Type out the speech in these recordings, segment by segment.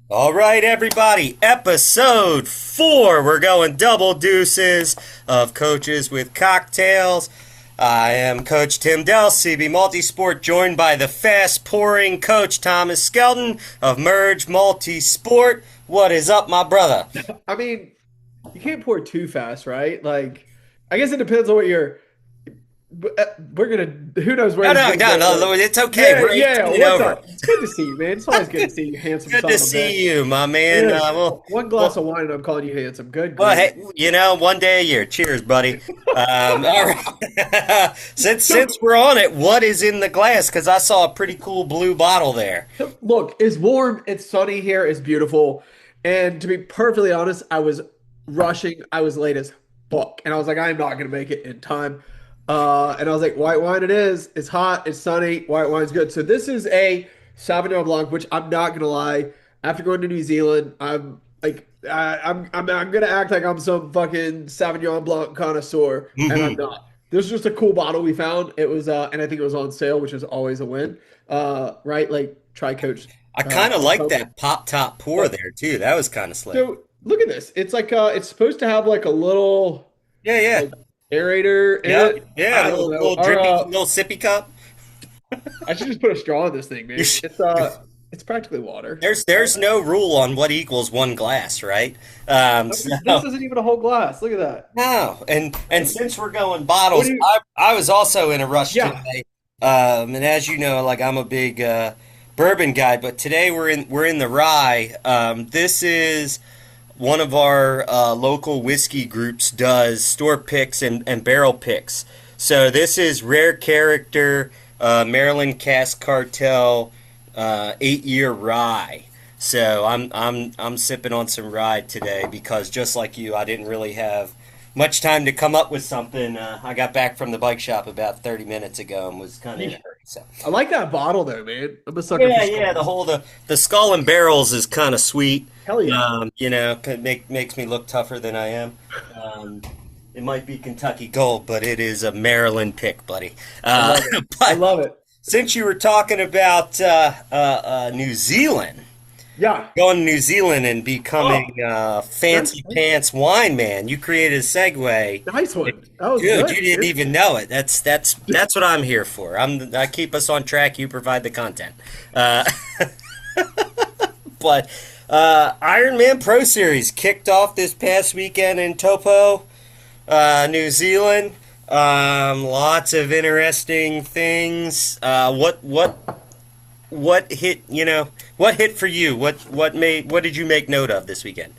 All right, everybody, episode 4. We're going double deuces of Coaches with Cocktails. I am Coach Tim Dell, CB Multisport, joined by the fast pouring Coach Thomas Skelton of Merge Multisport. What is up, my brother? I mean, you can't pour too fast, right? Like, I guess it depends on what you're. We're gonna. Who knows where No, this is no, gonna no, go? no, But it's okay. yeah, We're yeah. 18 and What's over. up? It's good to see you, man. It's always good to see you, handsome Good son to of a bitch. see you, my man. Yeah. Well, One glass well, of wine and I'm calling you handsome. Good Well, hey, grief. one day a year. Cheers, buddy. All right. So, Since we're on it, what is in the glass? Because I saw a pretty cool blue bottle there. look, it's warm. It's sunny here. It's beautiful. And to be perfectly honest, I was rushing. I was late as fuck, and I was like, I'm not gonna make it in time. And I was like, white wine it is. It's hot. It's sunny. White wine's good. So this is a Sauvignon Blanc, which I'm not gonna lie. After going to New Zealand, I'm like, I'm gonna act like I'm some fucking Sauvignon Blanc connoisseur, and I'm Hmm. not. This is just a cool bottle we found. It was, and I think it was on sale, which is always a win. Right? Like try Coach. I kind of like Coke. that pop top pour But there too. That was kind of slick. so look at this. It's like it's supposed to have like a little Yeah, yeah, like aerator in yeah, it. yeah. A I little, don't know. little drippy, little sippy cup. I should just put a straw in this thing, You man. should- It's practically water. There's no rule on what equals one glass, right? This isn't even a whole glass. Look at that. No, and since we're going What bottles, do you? I was also in a rush Yeah. today. And as you know, like I'm a big bourbon guy, but today we're in the rye. This is one of our local whiskey groups does store picks and barrel picks. So this is Rare Character Maryland Cask Cartel 8-year rye. So I'm sipping on some rye today because just like you, I didn't really have much time to come up with something. I got back from the bike shop about 30 minutes ago and was kind of in a Yeah. hurry. So I like that bottle though, man. I'm a sucker for yeah, yeah, skulls. the skull and barrels is kind of sweet. Hell yeah. Makes me look tougher than I am. Um, it might be Kentucky Gold, but it is a Maryland pick, buddy. I love it. I But love it. since you were talking about New Zealand, Yeah. going to New Zealand and Oh, becoming a that's fancy pants wine man, you created a segue. nice one. That was Dude, you good, didn't man. even know it. That's what I'm here for. I keep us on track. You provide the content. Uh, but Iron Man Pro Series kicked off this past weekend in Taupo, New Zealand. Lots of interesting things. What hit? What hit for you? What did you make note of this weekend?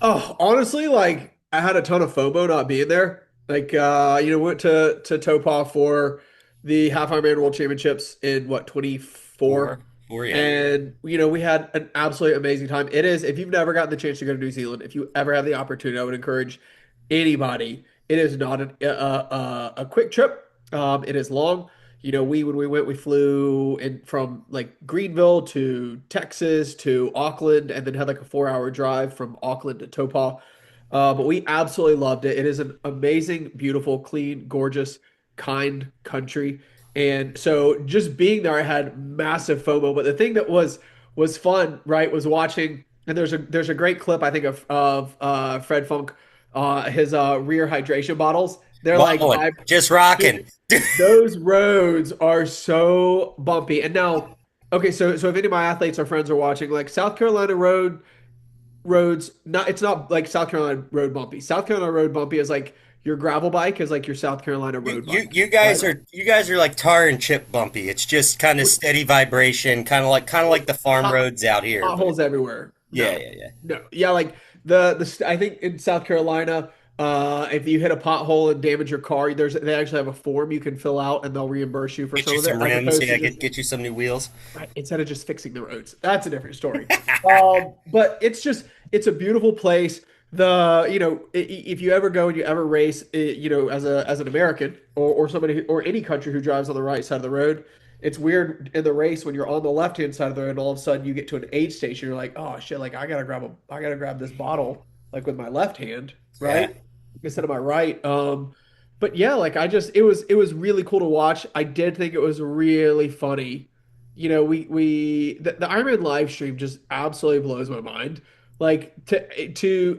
Oh, honestly, like I had a ton of FOMO not being there. Like went to Topop for the Half Ironman World Championships in what, 24? Four, four, yeah. And we had an absolutely amazing time. It is, if you've never gotten the chance to go to New Zealand, if you ever have the opportunity, I would encourage anybody. It is not a quick trip. It is long. When we went, we flew in from like Greenville to Texas to Auckland, and then had like a 4-hour drive from Auckland to Topah. But we absolutely loved it. It is an amazing, beautiful, clean, gorgeous, kind country. And so just being there, I had massive FOMO. But the thing that was fun, right, was watching. And there's a great clip I think of Fred Funk, his rear hydration bottles. They're like Wilding, just rocking. those roads are so bumpy. And now, okay, so if any of my athletes or friends are watching, like South Carolina roads, not it's not like South Carolina road bumpy. South Carolina road bumpy is like your gravel bike is like your South Carolina You, road you bike, you right? guys are you guys are like tar and chip bumpy. It's just kind of steady vibration, kind of like the farm Pot, roads out here. But potholes everywhere. yeah, No, yeah, yeah. no, yeah, like I think in South Carolina, if you hit a pothole and damage your car, they actually have a form you can fill out and they'll reimburse you for Get some you of it, some as rims. opposed to Yeah, just get you some new wheels. instead of just fixing the roads. That's a different story. But it's a beautiful place. If you ever go and you ever race, as an American or somebody or any country who drives on the right side of the road, it's weird in the race when you're on the left hand side of the road and all of a sudden you get to an aid station, you're like, oh shit, like I gotta grab this bottle like with my left hand, Yeah. right? Instead of my right. But yeah, like it was really cool to watch. I did think it was really funny the Ironman live stream just absolutely blows my mind. Like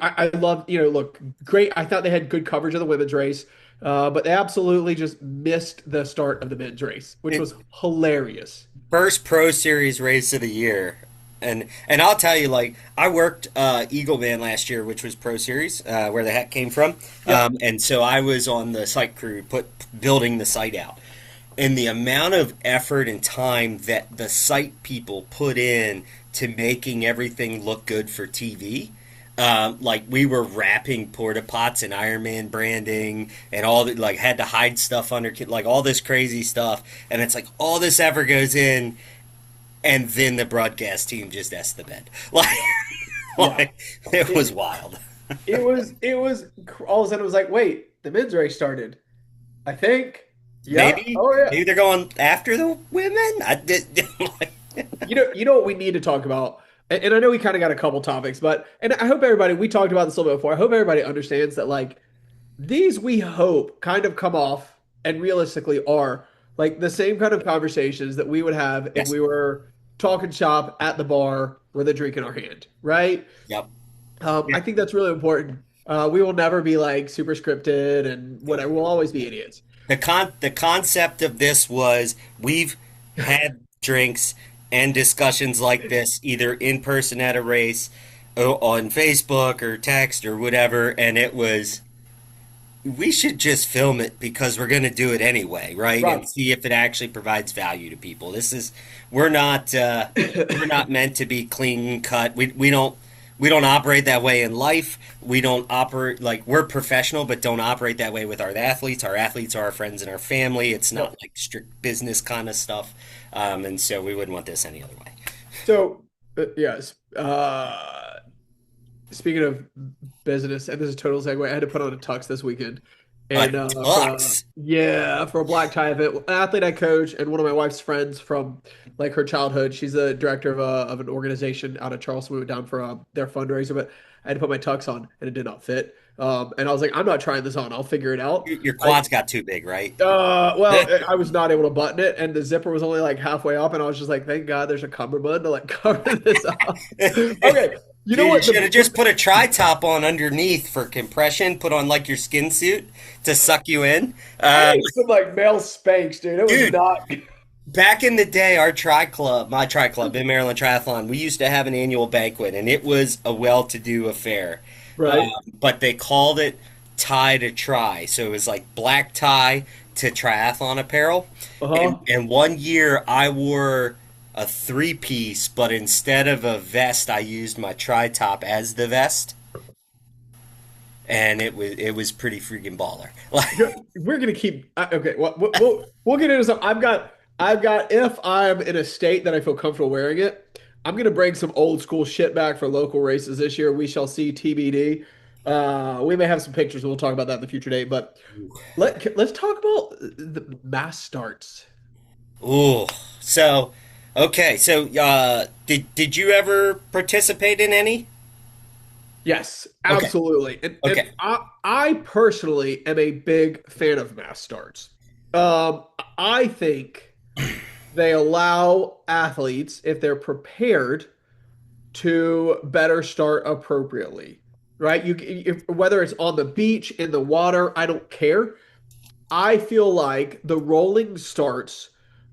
I love, look, great. I thought they had good coverage of the women's race, but they absolutely just missed the start of the men's race, which It was hilarious. first Pro Series race of the year. And I'll tell you, like I worked Eagle Man last year, which was Pro Series, where the hat came from, Yep. and so I was on the site crew, building the site out, and the amount of effort and time that the site people put in to making everything look good for TV. Like we were wrapping porta pots and Iron Man branding and all that, like had to hide stuff under, like all this crazy stuff. And it's like all this effort goes in, and then the broadcast team just s the bed. Like, Yeah. like it It, was wild. it was all of a sudden it was like, wait, the men's race started. I think. Yeah. Maybe Oh yeah. maybe they're going after the women. I did. Like, You know what we need to talk about, and I know we kind of got a couple topics, but and I hope everybody we talked about this a little bit before. I hope everybody understands that like these we hope kind of come off and realistically are like the same kind of conversations that we would have if yes. we were talking shop at the bar with a drink in our hand, right? Yep. I Yeah. think that's really important. We will never be like super scripted and whatever. We'll always be idiots. The concept of this was we've had drinks and discussions like this either in person at a race or on Facebook or text or whatever, and it was we should just film it because we're going to do it anyway, right? Right. And see if it actually provides value to people. This is we're not meant to be clean cut. We don't operate that way in life. We don't operate like we're professional, but don't operate that way with our athletes. Our athletes are our friends and our family. It's not Yep. like strict business kind of stuff, and so we wouldn't want this any other way. So, yes. Speaking of business, and this is a total segue, I had to put on a tux this weekend, A and tux. for a black tie event, an athlete I coach, and one of my wife's friends from like her childhood. She's the director of an organization out of Charleston. We went down for their fundraiser, but I had to put my tux on, and it did not fit. And I was like, I'm not trying this on. I'll figure it out. Your I quads got too big, right? well, I was not able to button it, and the zipper was only like halfway up, and I was just like, thank God there's a cummerbund to like cover this up. Okay, you know You what? should have just put a tri top on underneath for compression. Put on like your skin suit to suck you in. I need some like male spanks, dude. It was Dude, not back in the day, our tri club, my tri club in Maryland Triathlon, we used to have an annual banquet, and it was a well-to-do affair. right. But they called it tie to tri, so it was like black tie to triathlon apparel. Uh-huh. And one year, I wore a three-piece, but instead of a vest, I used my tri top as the vest, and it was pretty freaking baller. Like, We're gonna keep okay. Well, we'll get into some. I've got. If I'm in a state that I feel comfortable wearing it, I'm gonna bring some old school shit back for local races this year. We shall see. TBD. We may have some pictures. We'll talk about that in the future date. But let's talk about the mass starts. ooh, so okay, so did you ever participate in any? Yes, Okay, absolutely. And okay. I personally am a big fan of mass starts. I think they allow athletes, if they're prepared, to better start appropriately. Right? Whether it's on the beach, in the water, I don't care. I feel like the rolling starts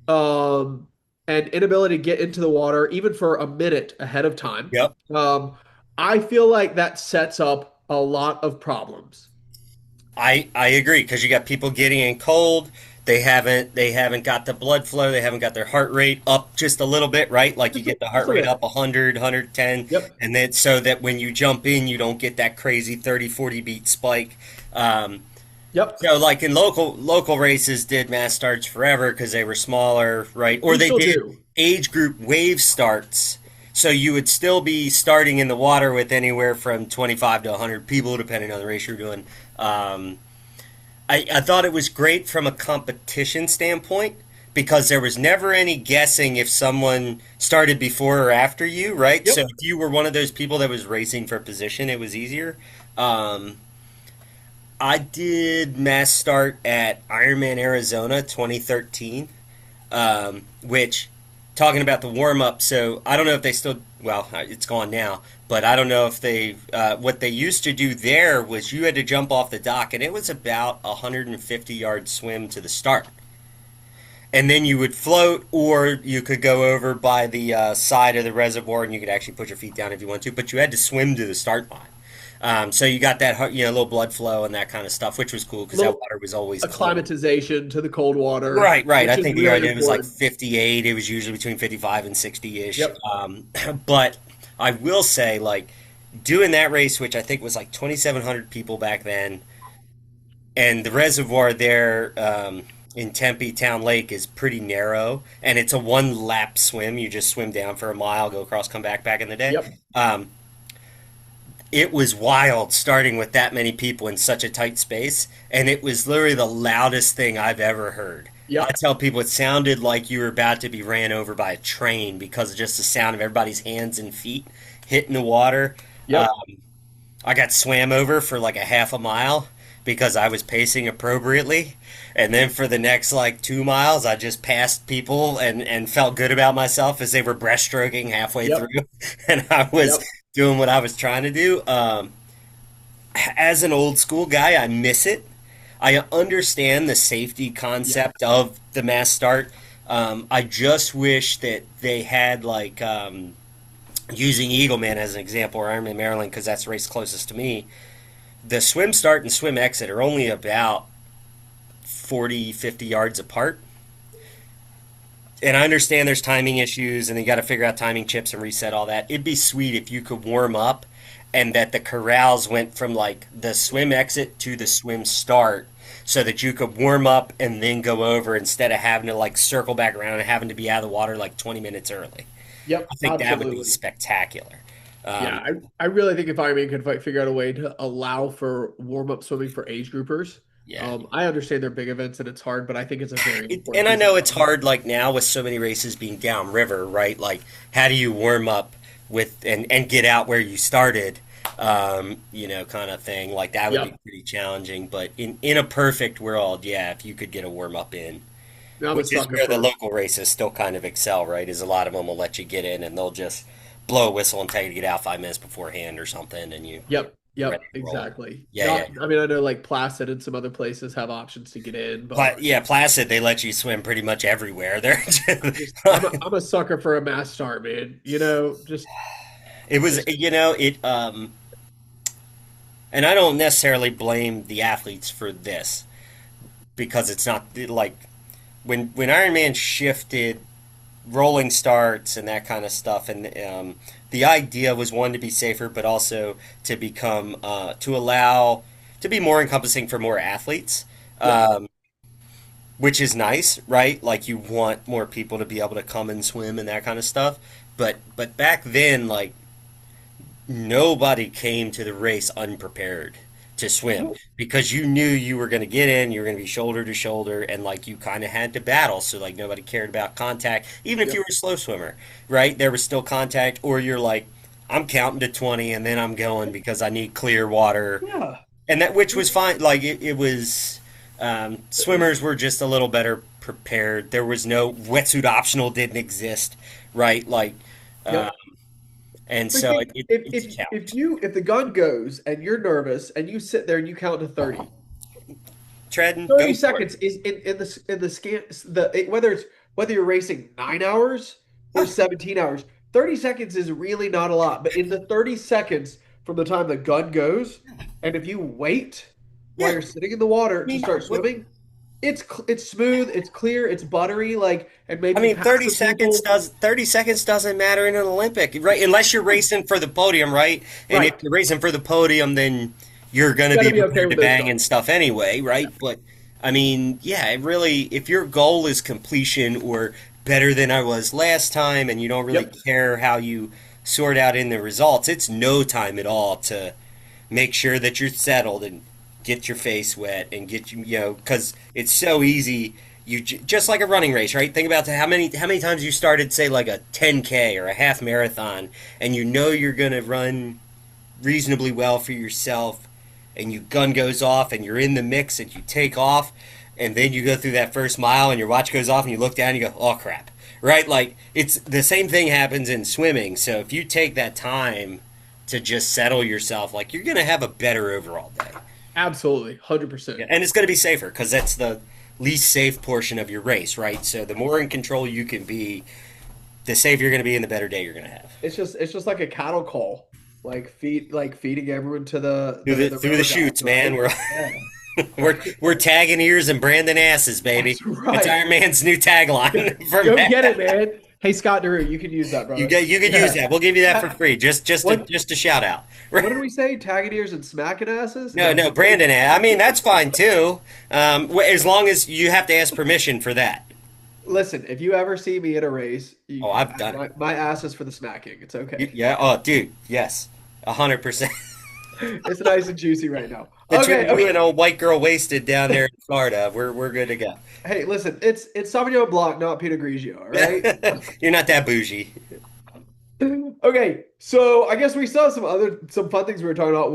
um, and inability to get into the water, even for a minute ahead of time, Yep. um, I feel like that sets up a lot of problems. I agree because you got people getting in cold. They haven't got the blood flow. They haven't got their heart rate up just a little bit, right? Like you Just a, get the just heart a rate up bit. 100, 110, Yep. and then so that when you jump in, you don't get that crazy 30, 40 beat spike. Um, Yep. so like in local races did mass starts forever because they were smaller, right? Or We they still did do. age group wave starts. So you would still be starting in the water with anywhere from 25 to 100 people, depending on the race you're doing. Um, I thought it was great from a competition standpoint because there was never any guessing if someone started before or after you, right? So Yep. if you were one of those people that was racing for position, it was easier. Um, I did mass start at Ironman Arizona 2013, which talking about the warm up. So I don't know if they still. Well, it's gone now, but I don't know if they. What they used to do there was you had to jump off the dock, and it was about a 150-yard swim to the start, and then you would float, or you could go over by the side of the reservoir, and you could actually put your feet down if you want to. But you had to swim to the start line. So you got that, little blood flow and that kind of stuff, which was cool because that Little water was always cold. acclimatization to the cold water, Right, right. I which is think the really idea was like important. 58. It was usually between 55 and 60-ish. Yep. But I will say, like, doing that race, which I think was like 2,700 people back then, and the reservoir there in Tempe Town Lake is pretty narrow, and it's a one lap swim. You just swim down for a mile, go across, come back in the day. Yep. Um, it was wild starting with that many people in such a tight space, and it was literally the loudest thing I've ever heard. I Yep. tell people it sounded like you were about to be ran over by a train because of just the sound of everybody's hands and feet hitting the water. Uh, Yep. I got swam over for like a half a mile because I was pacing appropriately. And then for the next like 2 miles, I just passed people and felt good about myself as they were breaststroking halfway through. Yep. And I was Yep. doing what I was trying to do. As an old school guy, I miss it. I understand the safety Yep. concept of the mass start. I just wish that they had like using Eagleman as an example, or Ironman Maryland, because that's the race closest to me. The swim start and swim exit are only about 40, 50 yards apart. And I understand there's timing issues and you got to figure out timing chips and reset all that. It'd be sweet if you could warm up and that the corrals went from like the swim exit to the swim start so that you could warm up and then go over instead of having to like circle back around and having to be out of the water like 20 minutes early. Yep. I think that would be Absolutely. spectacular. Yeah, Um, I really think if Ironman could figure out a way to allow for warm-up swimming for age groupers, yeah. I understand they're big events and it's hard, but I think it's a very important And I piece of know it's equipment. hard like now with so many races being downriver, right? Like how do you warm up with and get out where you started? Kind of thing. Like that would be Yep. pretty challenging. But in a perfect world, yeah, if you could get a warm up in, Now I'm a which is sucker where the for. local races still kind of excel, right? Is a lot of them will let you get in and they'll just blow a whistle and tell you to get out 5 minutes beforehand or something, and you Yep. ready Yep. to roll. Exactly. Yeah, yeah. Not, I mean, I know like Placid and some other places have options to get in, but Yeah, Placid, they let you swim pretty much everywhere. They're just I'm a sucker for a mass start, man. it was, Just and I don't necessarily blame the athletes for this because it's not like when Iron Man shifted rolling starts and that kind of stuff, and the idea was one to be safer, but also to become to allow to be more encompassing for more athletes, yep. which is nice, right? Like you want more people to be able to come and swim and that kind of stuff. But back then, like nobody came to the race unprepared to swim because you knew you were going to get in, you were going to be shoulder to shoulder, and like you kind of had to battle. So like nobody cared about contact, even if you Yep. were a slow swimmer, right? There was still contact, or you're like, I'm counting to 20 and then I'm going because I need clear water, Yeah. and that which was fine. Like it was, swimmers were just a little better prepared. There was no wetsuit optional didn't exist, right? Like, uh, Yep. and But so think it's a challenge. if the gun goes and you're nervous and you sit there and you count to 30, Treading, 30 go for it. seconds is in the scan whether you're racing 9 hours or 17 hours, 30 seconds is really not a lot. But in the 30 seconds from the time the gun goes, and if you wait while Yeah, you're sitting in the water I to mean, start swimming, it's smooth, it's clear, it's buttery, like, and I maybe you mean, pass some people. 30 seconds doesn't matter in an Olympic, right? Unless you're racing for the podium, right? And if Right. you're racing for the podium, then you're going You to got to be be okay prepared to with those bang guns. and stuff anyway, right? But I mean, yeah, it really, if your goal is completion or better than I was last time, and you don't really Yep. care how you sort out in the results, it's no time at all to make sure that you're settled and get your face wet and get because it's so easy. Just like a running race, right? Think about how many times you started, say, like a 10K or a half marathon, and you know you're gonna run reasonably well for yourself, and your gun goes off, and you're in the mix, and you take off, and then you go through that first mile, and your watch goes off, and you look down, and you go, oh crap, right? Like it's the same thing happens in swimming. So if you take that time to just settle yourself, like you're gonna have a better overall day. Absolutely, Yeah, 100%. and it's gonna be safer because that's the least safe portion of your race, right? So the more in control you can be, the safer you're gonna be and the better day you're gonna have. It's just like a cattle call, like feeding everyone to the Through the, the the through the river gods, chutes, man. right? We're Yeah, we're tagging ears and branding asses, baby. that's It's right. Iron Man's new Go, tagline from go get it, man. Hey, Scott Drew, you can use that, you brother. get you could use Yeah. that. We'll give you that for Ta- free. What Just a shout out. what did we say? Tagging ears and smacking asses? No, No, no, Brandon. I mean, that's fine too. As long as you have to ask permission for that. listen, if you ever see me at a race, Oh, I've done it. my ass is for the smacking. It's okay. Yeah. Oh, dude. Yes. 100%. It's nice and juicy right now. Between Okay, you okay. and old white girl wasted down there in Florida, we're good to go. Hey, listen, it's Sauvignon Blanc, not Pinot Grigio, all right? You're not that bougie. Okay, so I guess we saw some fun things we were talking about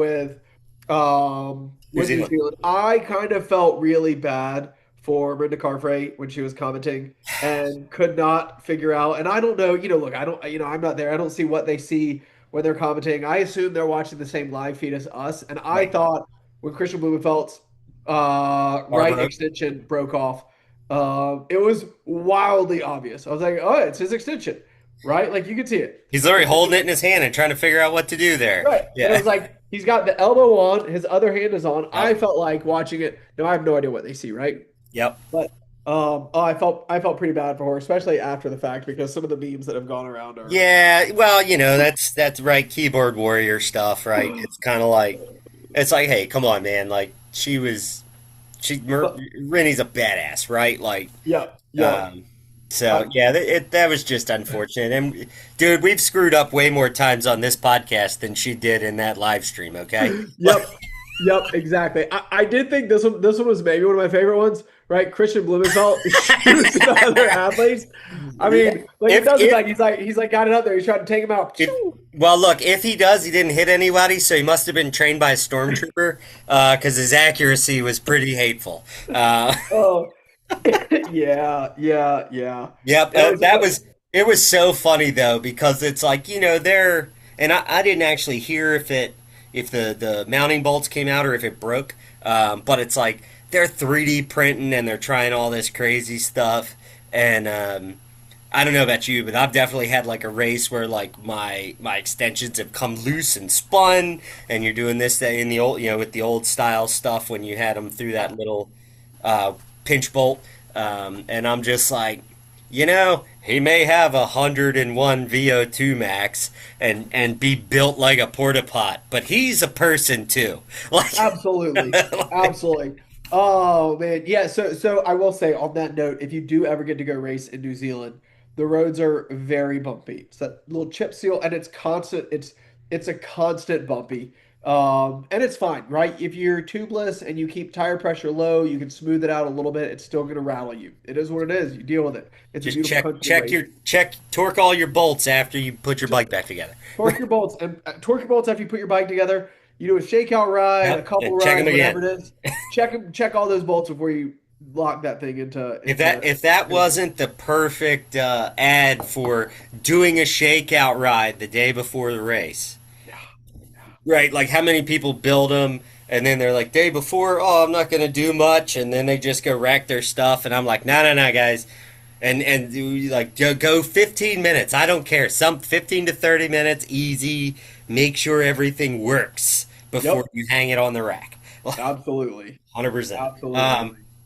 New with New Zealand. Zealand. I kind of felt really bad for Brenda Carfrae when she was commenting and could not figure out. And I don't know, look, I don't, I'm not there. I don't see what they see when they're commenting. I assume they're watching the same live feed as us. And I Right. thought when Christian Blumenfeld's right Barbara. extension broke off, it was wildly obvious. I was like, oh, it's his extension, right? Like you could see it. He's literally holding it in his hand and trying to figure out what to do there. Right. And it Yeah. was like he's got the elbow on, his other hand is on. I Yep. felt like watching it. No, I have no idea what they see, right? Yep. But oh, I felt pretty bad for her, especially after the fact, because some of the memes that have gone around are Yeah. Well, that's right. Keyboard warrior stuff, right? It's kind of like it's like, hey, come on, man. Like but Rennie's a badass, right? Like, yep, yep. um, so I, yeah, that was just unfortunate. And dude, we've screwed up way more times on this podcast than she did in that live stream. Okay. yep. Yep, exactly. I did think this one was maybe one of my favorite ones, right? Christian Blumenfeld shoots the other athletes. I Yeah. mean, like he If does it if like got it up there. He's trying to take him out. if well, look, if he does, he didn't hit anybody, so he must have been trained by a stormtrooper, because his accuracy was pretty hateful. Oh, yeah, yeah, yeah. Yep, It was, that was it was so funny though because it's like they're and I didn't actually hear if the mounting bolts came out or if it broke, but it's like they're 3D printing and they're trying all this crazy stuff and I don't know about you, but I've definitely had like a race where like my extensions have come loose and spun, and you're doing this that in the old with the old style stuff when you had them through that little uh, pinch bolt, and I'm just like, he may have 101 VO2 max and be built like a porta pot, but he's a person too. Like, absolutely, absolutely. Oh man, yeah. So I will say on that note, if you do ever get to go race in New Zealand, the roads are very bumpy. It's that little chip seal, and it's constant. It's a constant bumpy. And it's fine, right? If you're tubeless and you keep tire pressure low, you can smooth it out a little bit. It's still going to rattle you. It is what it is. You deal with it. It's a just beautiful country to race. torque all your bolts after you put your bike back together. Torque your bolts after you put your bike together. You do a shakeout ride, a Yep, couple and check them rides, again. whatever it is. Check all those bolts before you lock that thing into If that wasn't the perfect ad for doing a shakeout ride the day before the race, right? Like how many people build them and then they're like day before, oh, I'm not gonna do much, and then they just go rack their stuff, and I'm like, no, no, no, guys, and you, like go 15 minutes. I don't care. Some 15 to 30 minutes, easy. Make sure everything works before Yep, you hang it on the rack. absolutely, 100%. absolutely.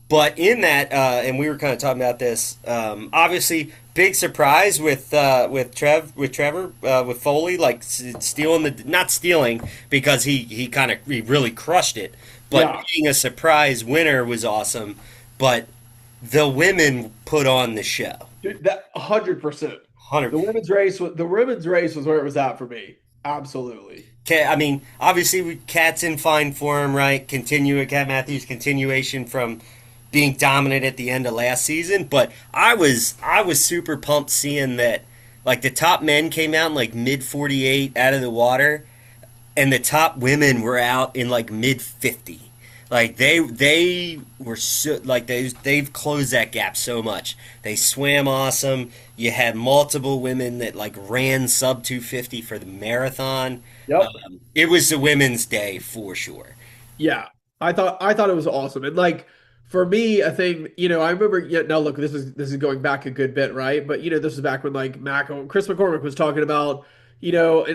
But in that, and we were kind of talking about this. Obviously, big surprise with Trevor with Foley, like stealing the not stealing because he really crushed it, but Yeah, being a surprise winner was awesome. But the women put on the show. dude, that 100%. 100. The women's race was where it was at for me. Absolutely. Okay, I mean, obviously, Cat's in fine form, right? Cat Matthews continuation from being dominant at the end of last season, but I was super pumped seeing that like the top men came out in like mid 48 out of the water, and the top women were out in like mid 50. Like they were so like they've closed that gap so much. They swam awesome. You had multiple women that like ran sub 250 for the marathon. Yep. It was the women's day for sure. Yeah, I thought it was awesome, and like for me, a thing, I remember. Yeah, now look, this is going back a good bit, right? But this is back when like Chris McCormick was talking about,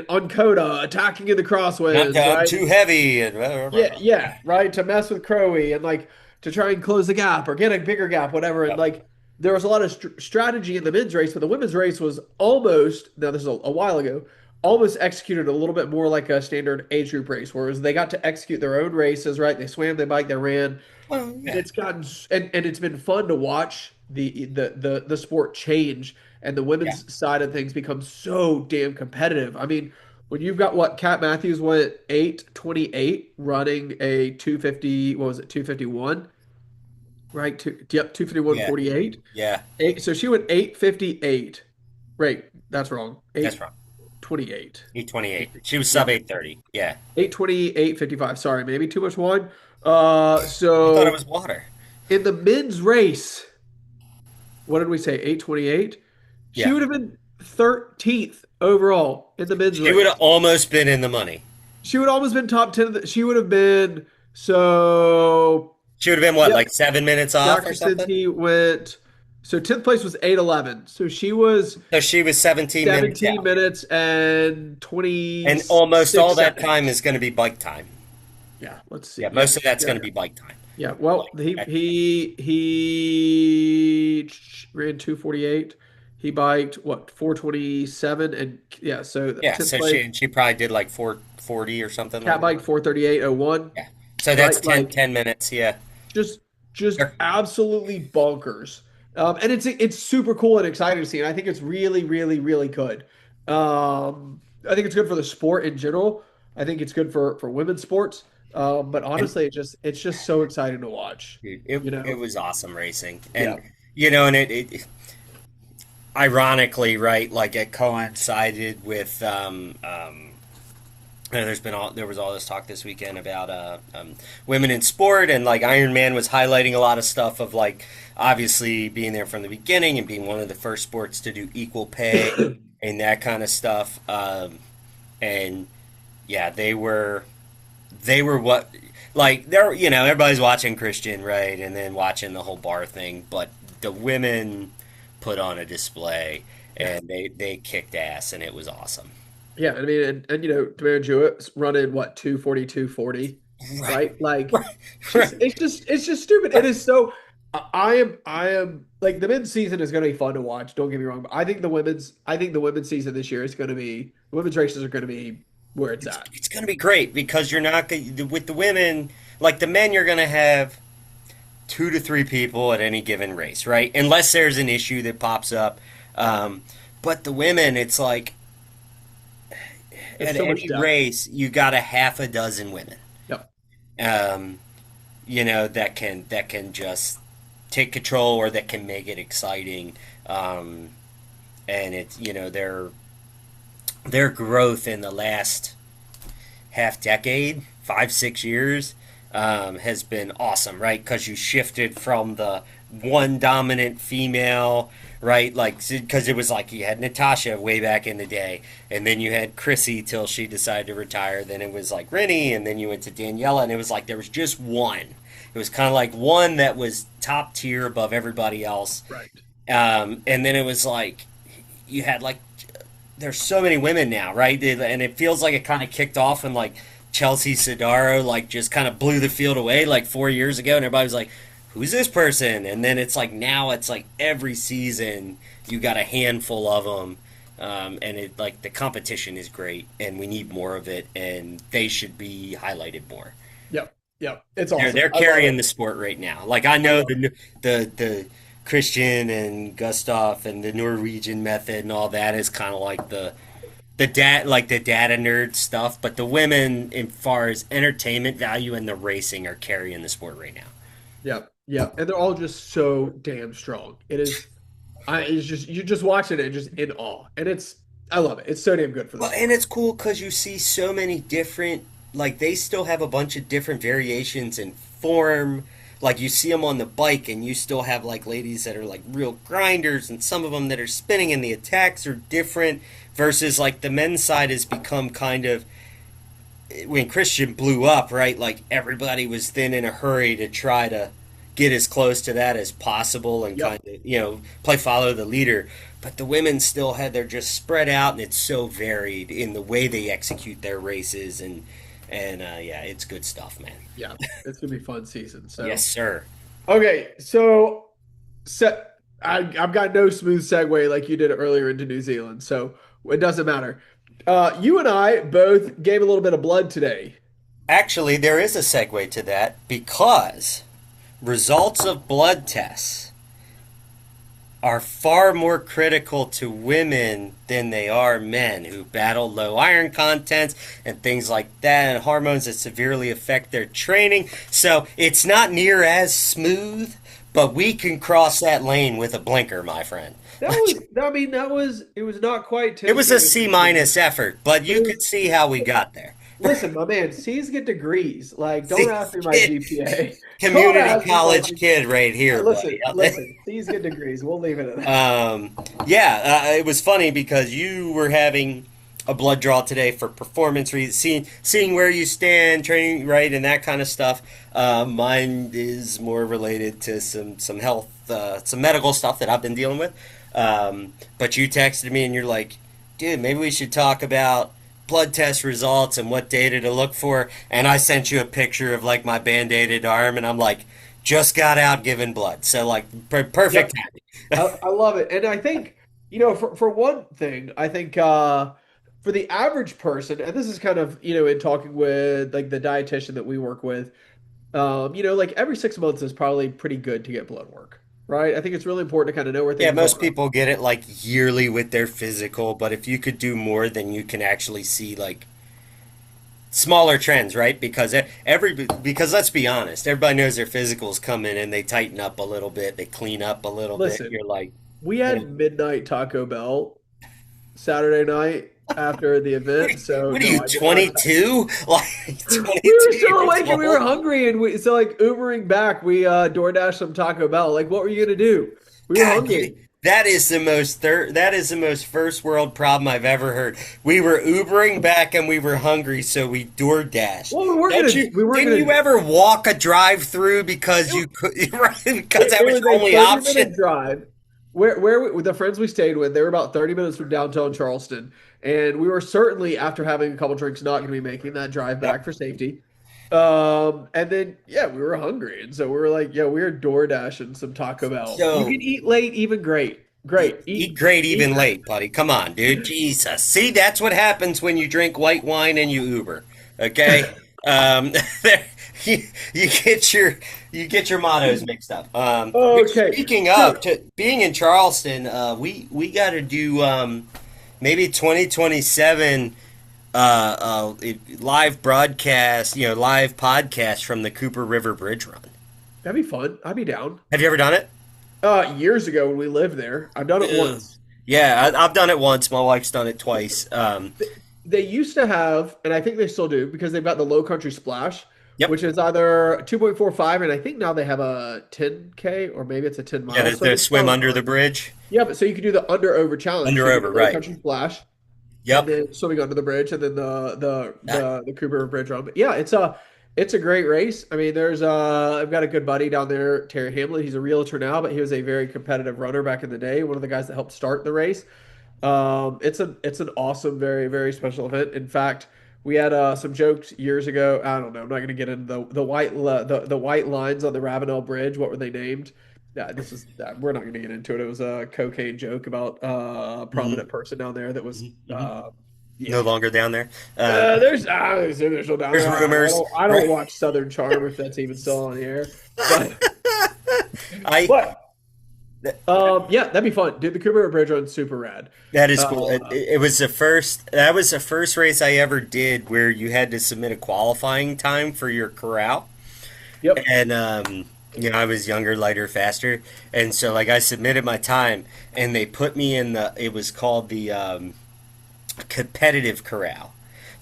on Coda attacking in the crosswinds, I'm right? too heavy and blah, blah, Yeah, blah. yeah, right. To mess with Crowe and like to try and close the gap or get a bigger gap, whatever. And Yep. like there was a lot of strategy in the men's race, but the women's race was almost, now this is a while ago, almost executed a little bit more like a standard age group race, whereas they got to execute their own races, right? They swam, they biked, they ran, Well, and yeah, it's gotten and it's been fun to watch the sport change and the yeah, women's side of things become so damn competitive. I mean, when you've got what Kat Matthews went 8:28 running a 250, what was it, 251, right? Yep, yeah, 251.48. yeah. So she went 8:58. Right, that's wrong. That's wrong. 8:28. 828. She was Yeah. sub 830. Yeah. 8:20, 8:55. Sorry, maybe too much wine. I thought it So was water. in the men's race, what did we say? 8:28. She Yeah. would have been 13th overall in the men's She would race. have almost been in the money. She would almost been top 10. She would have been so. She would have been what, Yep. like 7 minutes off Dr. or something? Cinti went. So 10th place was 8:11. So she was So she was 17 minutes 17 out. minutes and And almost all 26 that time seconds. is going to be bike time. Yeah, let's see. Yeah, Yeah, most of that's yeah, going to be bike time. yeah. Well, Like, he ran 2:48. He biked what 4:27, and yeah. So yeah, 10th so place. she probably did like 440 or something Cat like that. biked 4:38.01. Yeah. So that's Right, 10 like 10 minutes. Yeah. just absolutely bonkers. And it's super cool and exciting to see, and I think it's really, really, really good. I think it's good for the sport in general. I think it's good for women's sports. But And honestly, it's just so exciting to watch. dude, You it know? was awesome racing. And Yeah. and it ironically, right, like it coincided with there was all this talk this weekend about women in sport, and like Iron Man was highlighting a lot of stuff of like obviously being there from the beginning and being one of the first sports to do equal pay and that kind of stuff. And yeah, they were what, like they're everybody's watching Christian, right, and then watching the whole bar thing, but the women put on a display Yeah. and they kicked ass and it was awesome. Yeah. I mean, and Tamara Jewett's running what 2:42.40, Right, right? Like, right, just right. it's just stupid. It is so. I am like the men's season is going to be fun to watch. Don't get me wrong, but I think the women's season this year is going to be the women's races are going to be where it's It's at. it's gonna be great because you're not gonna with the women, like the men, you're gonna have two to three people at any given race, right? Unless there's an issue that pops up. Um, but the women, it's like There's at so much any depth. race, you got a half a dozen women, Yep. um, that can just take control or that can make it exciting. Um, and it's their growth in the last half decade, 5 6 years, has been awesome, right? Because you shifted from the one dominant female, right? Like, because it was like you had Natasha way back in the day, and then you had Chrissy till she decided to retire. Then it was like Rennie, and then you went to Daniela, and it was like there was just one. It was kind of like one that was top tier above everybody else. Right. And then it was like you had like there's so many women now, right? And it feels like it kind of kicked off and like Chelsea Sodaro like just kind of blew the field away like 4 years ago, and everybody was like, "Who's this person?" And then it's like now it's like every season you got a handful of them, and it like the competition is great, and we need more of it, and they should be highlighted more. Yep. Yep. It's They're awesome. they're I love carrying it. the sport right now. Like I I know love it. the Christian and Gustav and the Norwegian method and all that is kind of like the data nerd stuff, but the women, as far as entertainment value and the racing, are carrying the sport right now. Yep. Yep. And they're all just so damn strong. It is. It's just you're just watching it just in awe, and I love it. It's so damn good for the Well, and sport. it's cool because you see so many different, like they still have a bunch of different variations in form. Like you see them on the bike, and you still have like ladies that are like real grinders, and some of them that are spinning, and the attacks are different. Versus like the men's side has become kind of when Christian blew up, right? Like everybody was then in a hurry to try to get as close to that as possible and Yep. kind of, play follow the leader. But the women still had, they're just spread out and it's so varied in the way they execute their races. And yeah, it's good stuff, man. Yeah, it's gonna be a fun season. So Yes, sir. okay, so set. I've got no smooth segue like you did earlier into New Zealand, so it doesn't matter. You and I both gave a little bit of blood today. Actually, there is a segue to that because results of blood tests are far more critical to women than they are men who battle low iron contents and things like that and hormones that severely affect their training. So it's not near as smooth, but we can cross that lane with a blinker, my friend. That was, I mean, it was not quite It was a 10 C minutes. minus effort, but It you was, could see how we got there. listen, my man, C's get degrees. Like, don't See, ask me my kid, GPA. Don't community ask me my college GPA. kid right here, Listen, buddy. listen, C's get degrees. We'll leave it at that. Yeah, it was funny because you were having a blood draw today for performance reasons, seeing where you stand, training right, and that kind of stuff. Mine is more related to some health, some medical stuff that I've been dealing with. But you texted me and you're like, dude, maybe we should talk about blood test results and what data to look for. And I sent you a picture of like my band-aided arm, and I'm like, just got out giving blood. So like Yep. perfect timing. I love it. And I think, for one thing, I think for the average person, and this is kind of, in talking with like the dietitian that we work with, like every 6 months is probably pretty good to get blood work, right? I think it's really important to kind of know where Yeah, things most are. people get it like yearly with their physical, but if you could do more, then you can actually see like smaller trends, right? Because let's be honest, everybody knows their physicals come in and they tighten up a little bit, they clean up a little bit. Listen, You're like, we you know, had midnight Taco Bell Saturday night after the event, so what are no, you, I did not. 22? Like We were 22 still years awake and we were old? hungry, and so like Ubering back, we DoorDash some Taco Bell. Like, what were you gonna do? We were God, hungry. that is the most that is the most first world problem I've ever heard. We were Ubering back and we were hungry, so we door dashed. Well, we weren't Don't gonna you? we weren't Didn't you gonna ever walk a drive through because it, you could, right? Because that it was was your a only 30-minute option? drive. With the friends we stayed with, they were about 30 minutes from downtown Charleston. And we were certainly, after having a couple drinks, not gonna be making that drive Yep. back for safety. And then yeah, we were hungry. And so we were like, yeah, we are door dashing some Taco Bell. You So can eat late, even great. Great. eat great Eat even late, buddy. Come on, dude. Jesus. See, that's what happens when you drink white wine and you Uber. Okay. Um, you, you get your mottos mixed up. Which Okay. speaking So of being in Charleston, we got to do maybe 2027 live broadcast, live podcast from the Cooper River Bridge Run. that'd be fun. I'd be down. Have you ever done it? Years ago when we lived there, I've done it Ugh. once. Yeah, I've done it once. My wife's done it twice. They used to have, and I think they still do, because they've got the Low Country Splash, Yep. which is either 2.45, and I think now they have a 10K or maybe it's a 10 Yeah, mile. So the it's still swim under the fun. bridge. Yeah, but so you can do the under over challenge. So Under you do over, the Low right. Country Splash, and Yep. then swimming under the bridge, and then the Ah, the the Cooper Bridge Run. But yeah, it's a great race. I mean, there's I've got a good buddy down there, Terry Hamlin. He's a realtor now, but he was a very competitive runner back in the day. One of the guys that helped start the race. It's an awesome, very very special event. In fact, we had some jokes years ago. I don't know. I'm not going to get into the white lines on the Ravenel Bridge. What were they named? Yeah, this is we're not going to get into it. It was a cocaine joke about a mhm, prominent person down there that was mhm, mhm. yeah. No longer down there. Uh, There's no down there's there. rumors. I don't watch Southern Charm if that's even still on the air, but I but yeah, that'd be fun, dude. The Cooper Bridge Run's super rad. That is cool. Uh, It was the first. That was the first race I ever did where you had to submit a qualifying time for your corral, yep. and I was younger, lighter, faster, and so like I submitted my time, and they put me in the. It was called the competitive corral.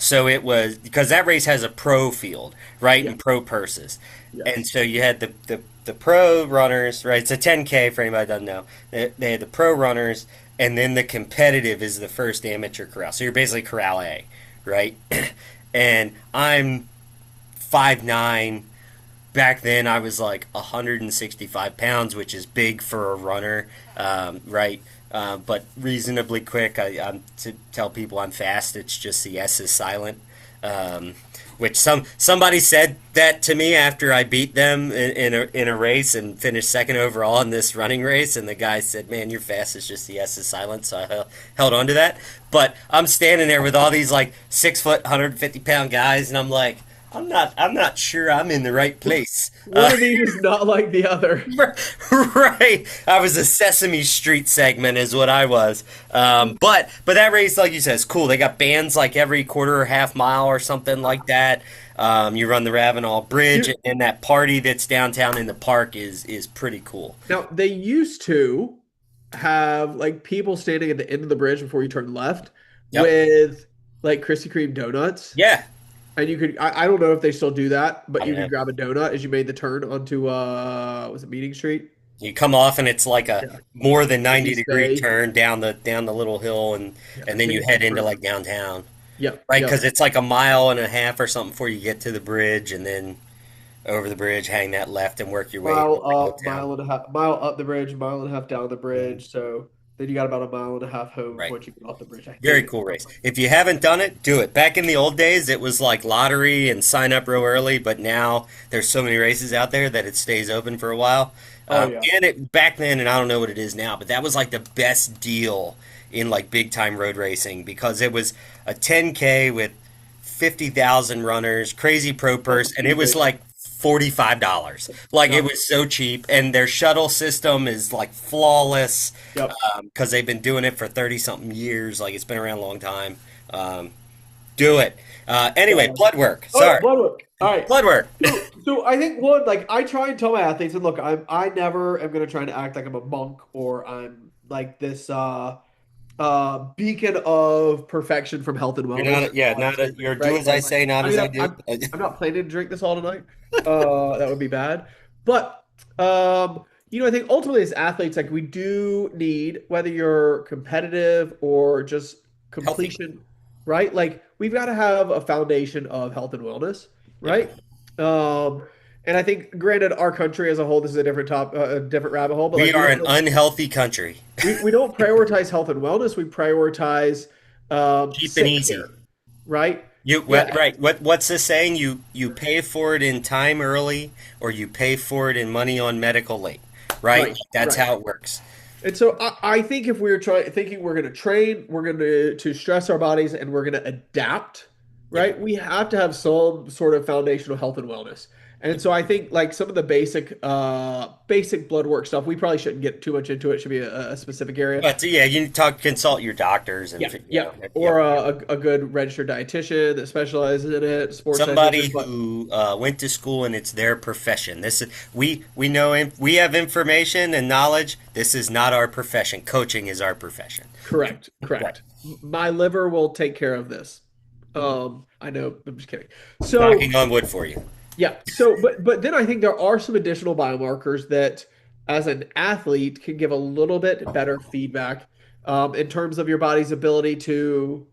So it was because that race has a pro field, right, Yeah. and pro purses, and Yes. so you had the pro runners, right? It's a 10K for anybody that doesn't know. They had the pro runners, and then the competitive is the first amateur corral. So you're basically corral A, right? And I'm 5'9". Back then I was like 165 pounds, which is big for a runner, right? But reasonably quick. I'm to tell people I'm fast. It's just the S is silent. Um, which somebody said that to me after I beat them in a race and finished second overall in this running race, and the guy said, "Man, you're fast. It's just the S is silent." So I held on to that. But I'm standing there with all these like 6 foot, 150 pound guys, and I'm like, I'm not sure I'm in the right place. One of these is not like the other. Right. I was a Sesame Street segment, is what I was. But that race, like you said, is cool. They got bands like every quarter or half mile or something like that. You run the Ravenel Bridge, You, and that party that's downtown in the park is pretty cool. now they used to have like people standing at the end of the bridge before you turn left Yep. with like Krispy Kreme donuts. Yeah. And you could, I don't know if they still do that, but I you don't could know. grab a donut as you made the turn onto, was it Meeting Street? You come off, and it's like a Yeah. more than And 90 you degree stay. turn down the little hill, and Yeah. and then Then you you head into turn. like downtown. Yep. Right, Yep. because it's like a mile and a half or something before you get to the bridge, and then over the bridge, hang that left, and work your way into Mile like up, Oaktown. mile and a half, mile up the bridge, mile and a half down the bridge. So then you got about a mile and a half home Right. once you get off the bridge, I Very think. cool race. If you haven't done it, do it. Back in the old days, it was like lottery and sign up real early, but now there's so many races out there that it stays open for a while. Oh yeah. And it back then, and I don't know what it is now, but that was like the best deal in like big time road racing because it was a 10K with 50,000 runners, crazy pro purse, and it was Stupid. like $45. Like it Yep. was so cheap, and their shuttle system is like flawless Yep. because they've been doing it for 30 something years. Like it's been around a long time. Um, do it. Anyway, Yeah. blood work. Oh, Sorry, blood work. All right. blood work. So I think one, like I try and tell my athletes, and look, I never am gonna try to act like I'm a monk or I'm like this beacon of perfection from health and You're wellness. not. Yeah, not. Honestly, You're do right? as I say, not I as mean, I do. I'm not planning to drink this all tonight. That would be bad. But I think ultimately as athletes, like we do need, whether you're competitive or just Healthy. completion, right? Like we've got to have a foundation of health and wellness, Yep. right? Um, and I think, granted, our country as a whole, this is a a different rabbit hole, but We like are an unhealthy country. we don't prioritize health and wellness. We prioritize Cheap and sick easy. care, right? What, Yeah, right? What's the saying? You pay for it in time early, or you pay for it in money on medical late. Right? right, That's right. how it works. And so I think if we're thinking we're going to train, we're going to stress our bodies, and we're going to adapt, Yep. right? We have to have some sort of foundational health and wellness. And so I think like some of the basic blood work stuff, we probably shouldn't get too much into it. It should be a specific area. But yeah, you consult your doctors and Yeah, yeah. yeah. Or a good registered dietitian that specializes in it, sports Somebody dietitian. But who went to school and it's their profession. This is we know we have information and knowledge. This is not our profession. Coaching is our profession. correct, Right. correct. My liver will take care of this. I know, I'm just kidding. So Knocking on wood for you. yeah, so but then I think there are some additional biomarkers that, as an athlete, can give a little bit better feedback in terms of your body's ability to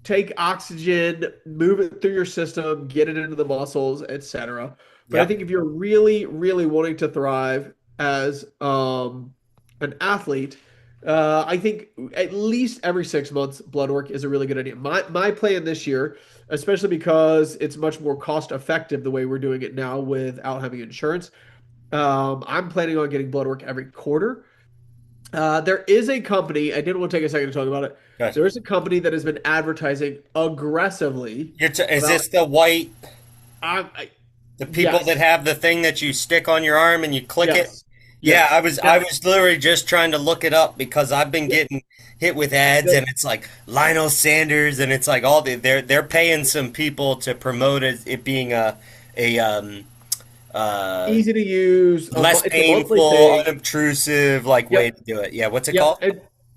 take oxygen, move it through your system, get it into the muscles, etc. But I Yep. think if you're really, really wanting to thrive as an athlete, I think at least every 6 months, blood work is a really good idea. My plan this year, especially because it's much more cost effective the way we're doing it now without having insurance. I'm planning on getting blood work every quarter. There is a company, I did want to take a second to talk about it. Good. There is a company that has been advertising aggressively Is about this the white I the people that yes, have the thing that you stick on your arm and you click it? yes, Yeah, yes. I was literally just trying to look it up because I've been Yep, getting hit with ads yep. and it's like Lionel Sanders and it's like all they're paying some people to promote it being a uh Easy to use. less It's a monthly painful, thing. unobtrusive like way Yep, to do it. Yeah, what's it yep. called?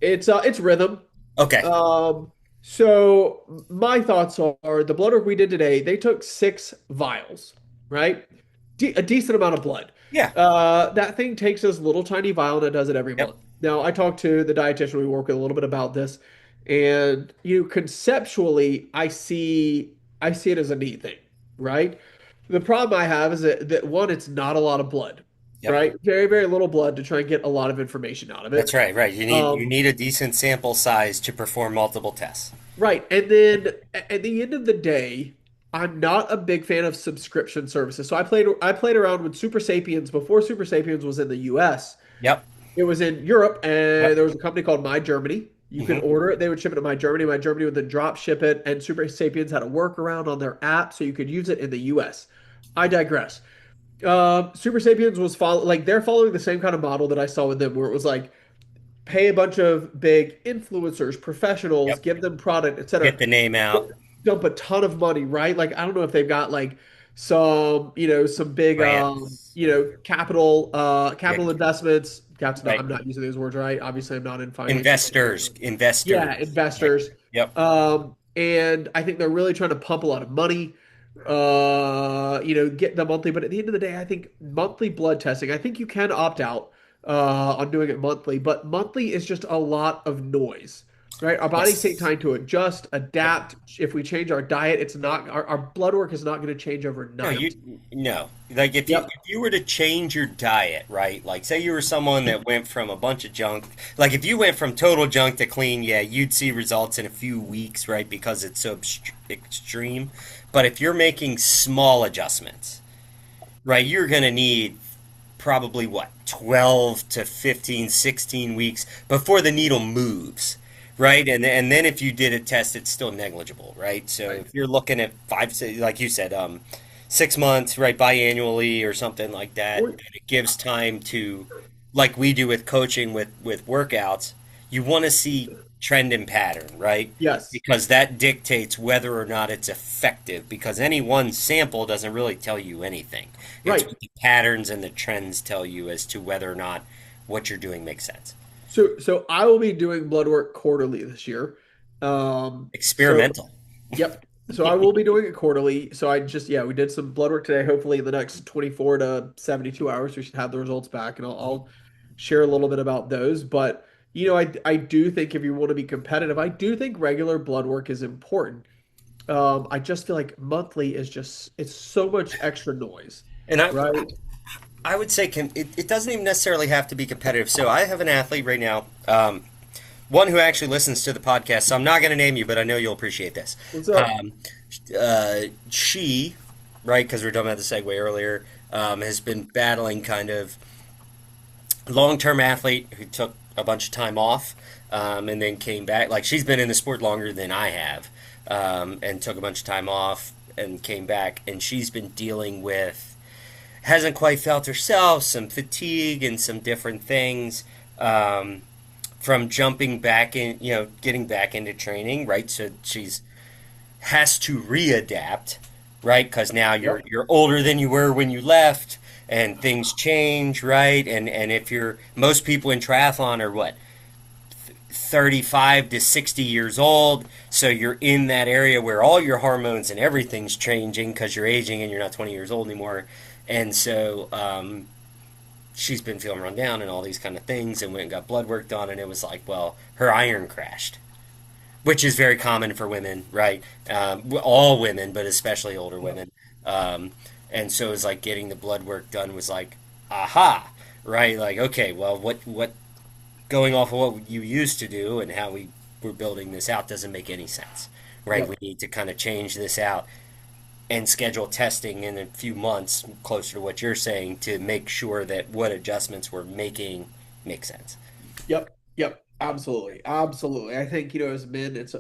It's Rhythm. Okay. Um, So my thoughts are the blood work we did today, they took 6 vials, right? A decent amount of blood. Yeah. That thing takes this little tiny vial and it does it every Yep. month. Now, I talked to the dietitian we work with a little bit about this, and conceptually, I see it as a neat thing, right? The problem I have is that one, it's not a lot of blood, Yep. right? Very, very little blood to try and get a lot of information out of That's it. right. Right. You Um, need a decent sample size to perform multiple tests. Right. And then at the end of the day, I'm not a big fan of subscription services. So I played around with Super Sapiens before Super Sapiens was in the US. Yep. It was in Europe, and Yep. there was a company called My Germany. You could Hmm. order it, they would ship it to My Germany. My Germany would then drop ship it, and Super Sapiens had a workaround on their app so you could use it in the US. I digress. Super Sapiens was they're following the same kind of model that I saw with them, where it was like pay a bunch of big influencers, professionals, Yep. give them product, etc. Get the name out. Dump a ton of money, right? Like I don't know if they've got like some big Grants. Yeah. capital investments. That's not Right. I'm not using those words right. Obviously, I'm not in finance. Investors. Yeah, Investors. Right. investors. Yep. And I think they're really trying to pump a lot of money, get the monthly. But at the end of the day, I think monthly blood testing, I think you can opt out on doing it monthly, but monthly is just a lot of noise, right? Our bodies take Yes. time to adjust, Yep. adapt. If we change our diet, it's not our blood work is not going to change No, overnight. no. Like Yep. if you were to change your diet, right? Like say you were someone that went from a bunch of junk, like if you went from total junk to clean, yeah, you'd see results in a few weeks, right? Because it's so extreme. But if you're making small adjustments, right, you're going to need probably what, 12 to 15, 16 weeks before the needle moves, right? And then if you did a test, it's still negligible, right? So Right. if you're looking at five, like you said, 6 months, right, biannually or something like that, Or- and it gives time to, like we do with coaching with workouts, you want to see trend and pattern, right? Yes. Because that dictates whether or not it's effective. Because any one sample doesn't really tell you anything. It's Right. what the patterns and the trends tell you as to whether or not what you're doing makes sense. So I will be doing blood work quarterly this year. So Experimental. Yep. So I will be doing it quarterly. So yeah, we did some blood work today. Hopefully in the next 24 to 72 hours, we should have the results back, and I'll share a little bit about those. But I do think if you want to be competitive, I do think regular blood work is important. I just feel like monthly is it's so much extra noise, And right? I would say it doesn't even necessarily have to be competitive. So I have an athlete right now, one who actually listens to the podcast. So I'm not going to name you, but I know you'll appreciate this. What's up? Um, she, right, because we were talking about the segue earlier, has been battling kind of long-term athlete who took a bunch of time off and then came back. Like she's been in the sport longer than I have, and took a bunch of time off and came back, and she's been dealing with hasn't quite felt herself, some fatigue and some different things. From jumping back in, getting back into training, right? So she's has to readapt, right? Because now Yep. you're older than you were when you left, and things change, right? And if you're most people in triathlon are what 35 to 60 years old, so you're in that area where all your hormones and everything's changing because you're aging and you're not 20 years old anymore, and so she's been feeling run down and all these kind of things, and went and got blood work done, and it was like, well, her iron crashed, which is very common for women, right? All women, but especially older women. Um, and so it was like getting the blood work done was like, aha, right? Like, okay, well, what going off of what you used to do and how we were building this out doesn't make any sense, right? We Yep. need to kind of change this out and schedule testing in a few months, closer to what you're saying, to make sure that what adjustments we're making make sense. Yep. Yep. Absolutely. Absolutely. I think, as men, it's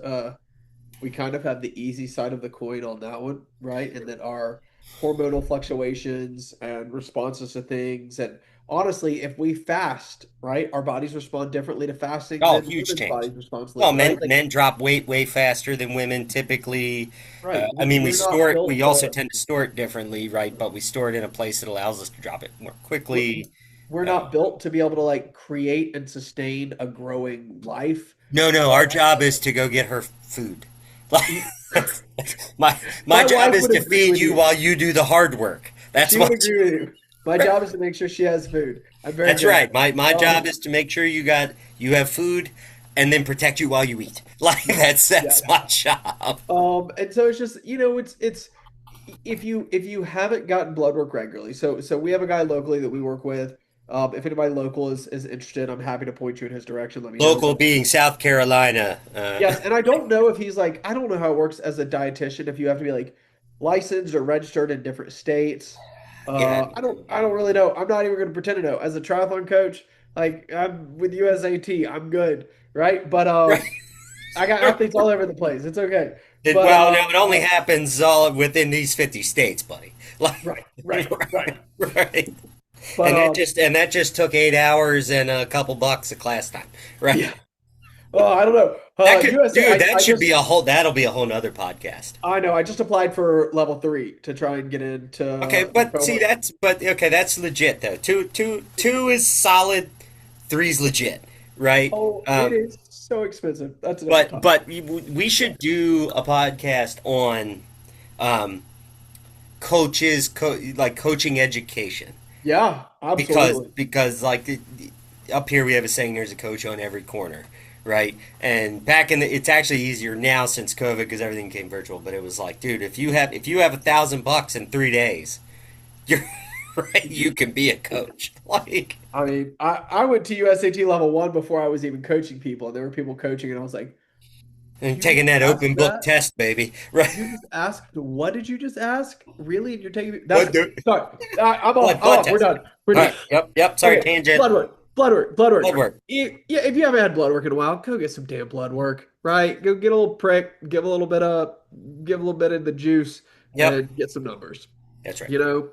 we kind of have the easy side of the coin on that one, right? And that our hormonal fluctuations and responses to things. And honestly, if we fast, right, our bodies respond differently to fasting Oh, than huge women's change. bodies respond to Well, it, right? Like, men drop weight way faster than women typically. right. I mean, we We're not store it. We built also to tend to store it differently, right? But we store it in a place that allows us to drop it more we're, quickly. we're Uh, not built to be able to like create and sustain a growing life. No, no, our job is to go get her food. Like my my My job wife is would to agree feed with you you. while you do the hard work. That's She my would agree with you. My job is to make sure she has food. I'm very that's grateful. right. My job Um, is to make sure you have food and then protect you while you eat. Like yeah. that's my job. And so it's just, it's if you haven't gotten blood work regularly, so we have a guy locally that we work with. If anybody local is interested, I'm happy to point you in his direction. Let me know. Local But being South Carolina. yes, and I don't know if he's like, I don't know how it works as a dietitian, if you have to be like licensed or registered in different states. Yeah. I don't really know. I'm not even going to pretend to know. As a triathlon coach, like I'm with USAT, I'm good, right? But Right. I got athletes all over the place. It's okay. But Well, no, it only happens all within these 50 states, buddy. Like, right, right. right. But And that just took 8 hours and a couple bucks of class time. Right. yeah. Oh, I don't know. That could, USA, dude, that I should just be a whole, that'll be a whole nother podcast. I know. I just applied for level 3 to try and get into Okay, the but see, cohort. okay, that's legit though. Two is solid, three's legit, right? Oh, it is so expensive. That's a different topic. But we should do a podcast on um, like coaching education Yeah, absolutely. because like up here we have a saying there's a coach on every corner, right? And back in it's actually easier now since COVID because everything came virtual. But it was like, dude, if you have $1,000 in 3 days, you're right. You can be a coach. Like I mean, I went to USAT level 1 before I was even coaching people, and there were people coaching, and I was like, and "You just taking that asked open book that? test, baby. Right? You just asked? What did you just ask? Really? And you're taking me? That's What do? sorry. I'm off. I'm Blood off. We're test. done. We're All done. right. Yep. Yep. Sorry, Okay, tangent. blood work, blood work, blood work. Blood work. Yeah, if you haven't had blood work in a while, go get some damn blood work, right? Go get a little prick, give a little bit of the juice, Yep. and get some numbers. That's right. You know,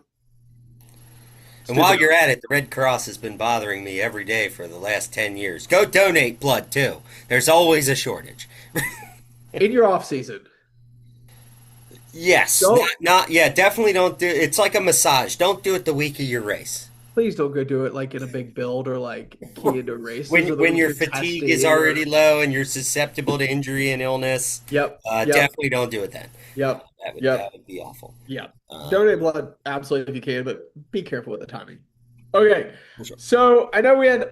And while stupid. you're at it, the Red Cross has been bothering me every day for the last 10 years. Go donate blood too. There's always a shortage. In your off season, Yes. don't Yeah, definitely don't do it's like a massage. Don't do it the week of your race. please don't go do it like in a big build or like key into races or the When week your you're fatigue is testing already or low and you're susceptible to injury and illness, yep, yep, definitely don't do it then. yep, That yep, would be awful. yep. Um, Donate blood absolutely if you can, but be careful with the timing. Okay. for sure. So I know we had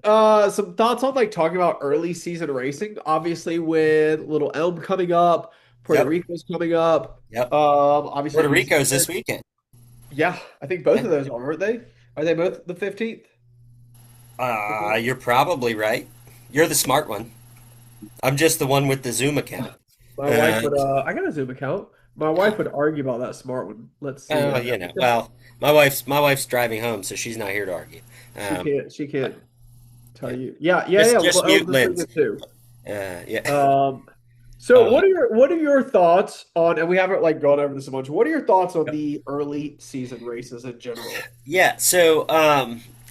some thoughts on like talking about early season racing, obviously with Little Elm coming up, Puerto Yep. Rico's coming up. Yep. Obviously Puerto New Rico's Zealand. this weekend. Yeah, I think both Yeah. of those are, aren't they? Are they both the 15th? You're probably right. You're the smart one. I'm just the one with the Zoom account. My wife Uh, would I got a Zoom account. My wife would argue about that smart one. Let's see. well, my wife's driving home, so she's not here to argue. Um, She can't tell yeah. you. Yeah, yeah, Just yeah. just Little Elm mute this Linz. weekend too. Yeah. Um, so Uh, what are your thoughts on, and we haven't like gone over this a bunch. What are your thoughts on the early season races in general? yeah. So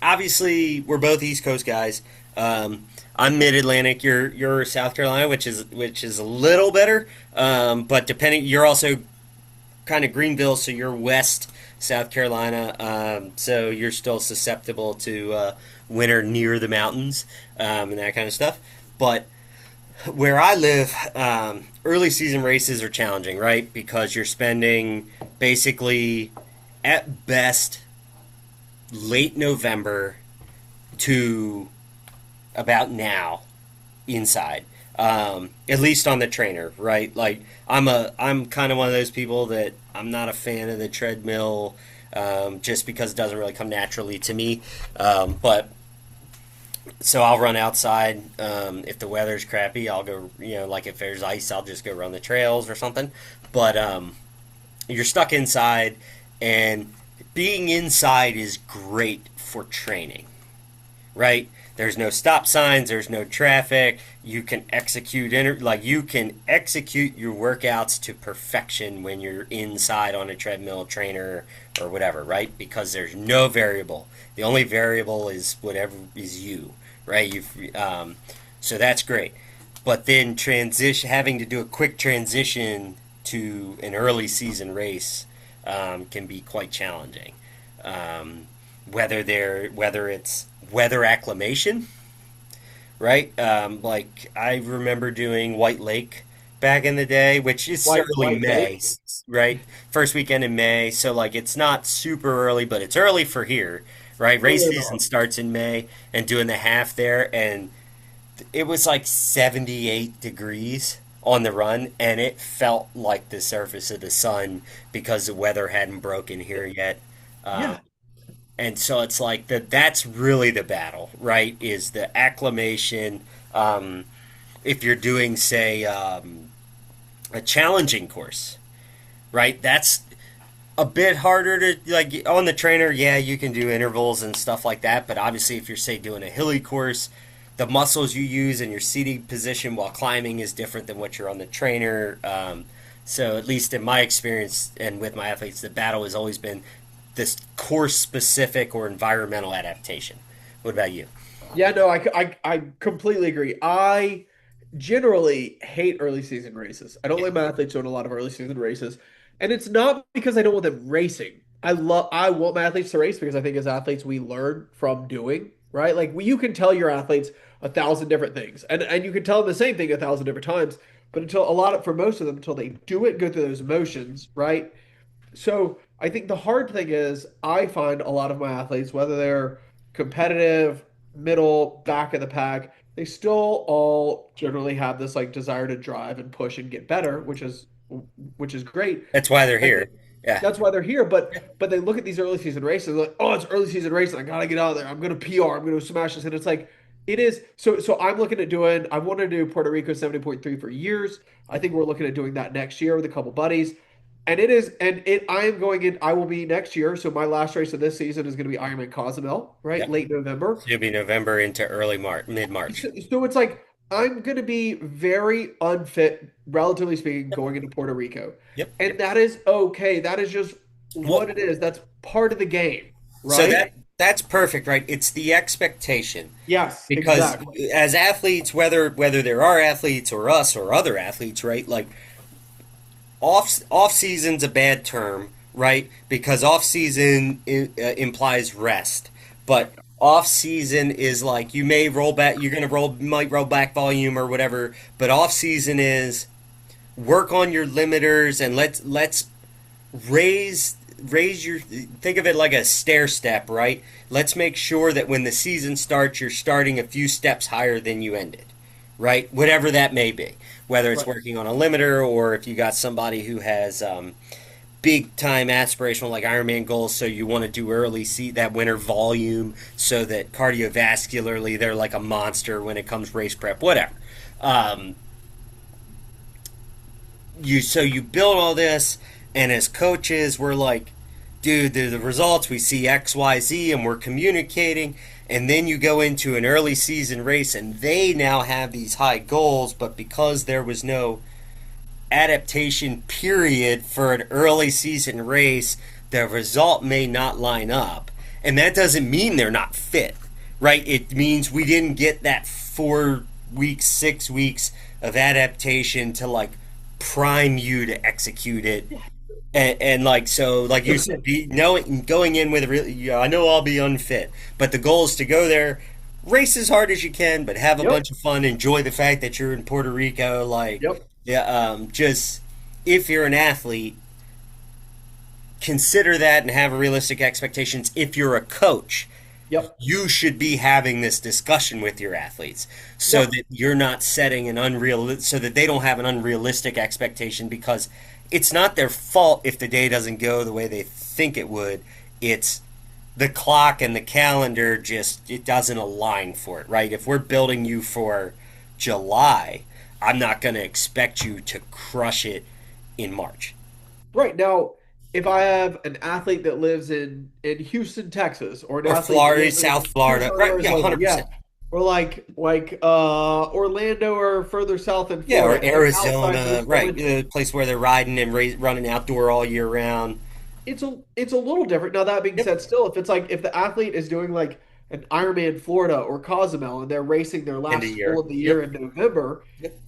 obviously we're both East Coast guys. I'm Mid Atlantic. You're South Carolina, which is a little better. But depending, you're also kind of Greenville, so you're West South Carolina. So you're still susceptible to winter near the mountains and that kind of stuff. But where I live, early season races are challenging, right? Because you're spending basically, at best, late November to about now inside. At least on the trainer, right? Like I'm kind of one of those people that I'm not a fan of the treadmill, just because it doesn't really come naturally to me. But so I'll run outside. If the weather's crappy, I'll go. Like if there's ice, I'll just go run the trails or something. But you're stuck inside, and being inside is great for training, right? There's no stop signs. There's no traffic. You can you can execute your workouts to perfection when you're inside on a treadmill, trainer, or whatever, right? Because there's no variable. The only variable is whatever is you, right? So that's great. But then having to do a quick transition to an early season race can be quite challenging. Um, whether it's weather acclimation right? Like I remember doing White Lake back in the day, which is early White May, Lake. right? First weekend in May, so like it's not super early, but it's early for here, right? Race Early season on. starts in May, and doing the half there, and it was like 78 degrees on the run, and it felt like the surface of the sun because the weather hadn't broken here yet. Um, Yeah. and so it's like that's really the battle, right? Is the acclimation. If you're doing, say, a challenging course, right? That's a bit harder to like on the trainer. Yeah, you can do intervals and stuff like that, but obviously, if you're say doing a hilly course, the muscles you use in your seating position while climbing is different than what you're on the trainer. So, at least in my experience and with my athletes, the battle has always been this course specific or environmental adaptation. What about you? Yeah, no, I completely agree. I generally hate early season races. I don't Yeah. like my athletes doing a lot of early season races. And it's not because I don't want them racing. I want my athletes to race because I think as athletes we learn from doing, right? Like you can tell your athletes a thousand different things. And you can tell them the same thing a thousand different times, but until a lot of for most of them until they do it, go through those motions, right? So I think the hard thing is I find a lot of my athletes, whether they're competitive, middle, back of the pack, they still all generally have this like desire to drive and push and get better, which is great. That's why they're And here. Yeah. that's why they're here. But they look at these early season races like, oh, it's early season racing. I gotta get out of there. I'm gonna PR. I'm gonna smash this. And it's like it is. So I'm looking at doing. I wanted to do Puerto Rico 70.3 for years. I think we're looking at doing that next year with a couple buddies. And it is, and it. I am going in. I will be next year. So my last race of this season is going to be Ironman Cozumel, right, Yep. late November. It'll be November into early March, mid March. So it's like I'm going to be very unfit, relatively speaking, going into Puerto Rico, Yep. and that is okay. That is just what Well, it is. That's part of the game, so right? that's perfect, right? It's the expectation Yes, because exactly. as athletes, whether there are athletes or us or other athletes, right? Like off season's a bad term, right? Because off season implies rest, but off season is like you may roll back, you're gonna might roll back volume or whatever, but off season is work on your limiters and let's raise your think of it like a stair step, right? Let's make sure that when the season starts you're starting a few steps higher than you ended, right? Whatever that may be, whether it's Right. working on a limiter or if you got somebody who has big time aspirational like Ironman goals, so you want to do early see that winter volume so that cardiovascularly they're like a monster when it comes race prep, whatever. um, you build all this, and as coaches we're like, dude, the results we see XYZ and we're communicating, and then you go into an early season race and they now have these high goals, but because there was no adaptation period for an early season race, the result may not line up. And that doesn't mean they're not fit, right? It means we didn't get that 4 weeks, 6 weeks of adaptation to like prime you to execute it. And like so, like you said, knowing going in with a really, yeah, I know I'll be unfit, but the goal is to go there, race as hard as you can, but have a Yep. bunch of fun, enjoy the fact that you're in Puerto Rico, like Yep. yeah, just if you're an athlete, consider that and have realistic expectations. If you're a coach, Yep. you should be having this discussion with your athletes so Yep. that you're not setting an unreal so that they don't have an unrealistic expectation, because it's not their fault if the day doesn't go the way they think it would. It's the clock and the calendar, just it doesn't align for it, right? If we're building you for July, I'm not going to expect you to crush it in March. Right now, if I have an athlete that lives in Houston, Texas, or an Or athlete that Florida, lives in South Florida, Tucson, right? Yeah, Arizona, yeah, 100%. or like Orlando or further south in Yeah, or Florida, and outside Arizona, most of the right? winter. A place where they're riding and running outdoor all year round. It's a little different. Now that being Yep. said, still, if it's like if the athlete is doing like an Ironman Florida or Cozumel and they're racing their End of last full year. of the year Yep. in November, Yep.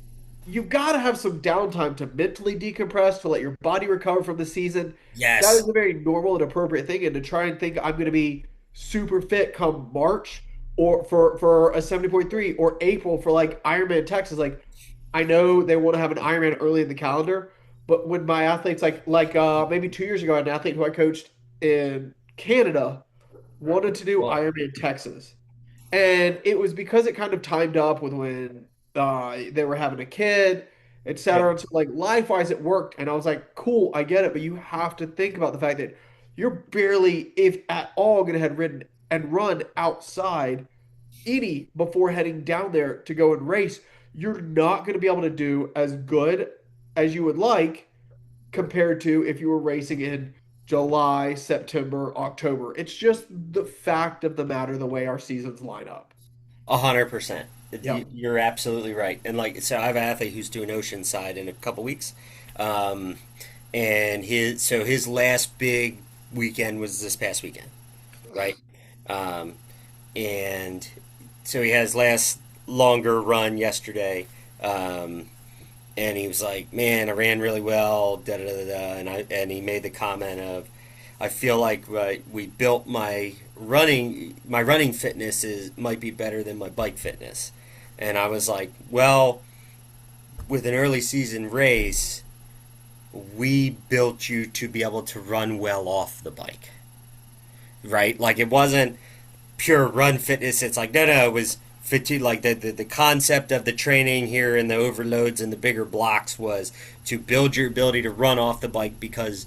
you've got to have some downtime to mentally decompress, to let your body recover from the season. That Yes. is a very normal and appropriate thing. And to try and think I'm going to be super fit come March, or for a 70.3, or April for like Ironman Texas. Like I know they want to have an Ironman early in the calendar, but when my athletes maybe 2 years ago, an athlete who I coached in Canada wanted to do Well, Ironman Texas. And it was because it kind of timed up with when they were having a kid, et yep. cetera. And so, like, life-wise, it worked. And I was like, cool, I get it. But you have to think about the fact that you're barely, if at all, going to have ridden and run outside any before heading down there to go and race. You're not going to be able to do as good as you would like compared to if you were racing in July, September, October. It's just the fact of the matter, the way our seasons line up. 100%. Yep. You're absolutely right. And like, so I have an athlete who's doing Oceanside in a couple weeks, um, and his last big weekend was this past weekend, right? Um, and so he has last longer run yesterday, um, and he was like, "Man, I ran really well." Da da da da. And he made the comment of, "I feel like we built my running fitness is might be better than my bike fitness." And I was like, "Well, with an early season race, we built you to be able to run well off the bike, right? Like it wasn't pure run fitness. It's like no, it was fatigue. Like the concept of the training here and the overloads and the bigger blocks was to build your ability to run off the bike because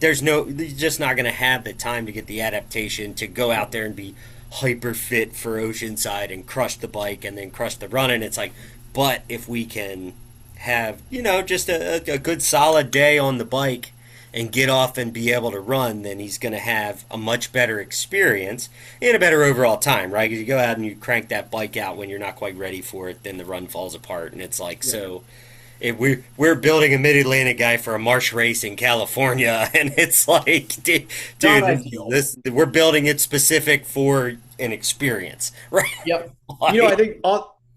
you're just not going to have the time to get the adaptation to go out there and be hyper fit for Oceanside and crush the bike and then crush the run. And it's like, but if we can have, just a good solid day on the bike and get off and be able to run, then he's going to have a much better experience and a better overall time, right? Because you go out and you crank that bike out when you're not quite ready for it, then the run falls apart. And it's like, Yeah. so we're building a Mid Atlantic guy for a marsh race in California, and it's like, Not dude, ideal. this we're building it specific for an experience, right? Yep. I Like, think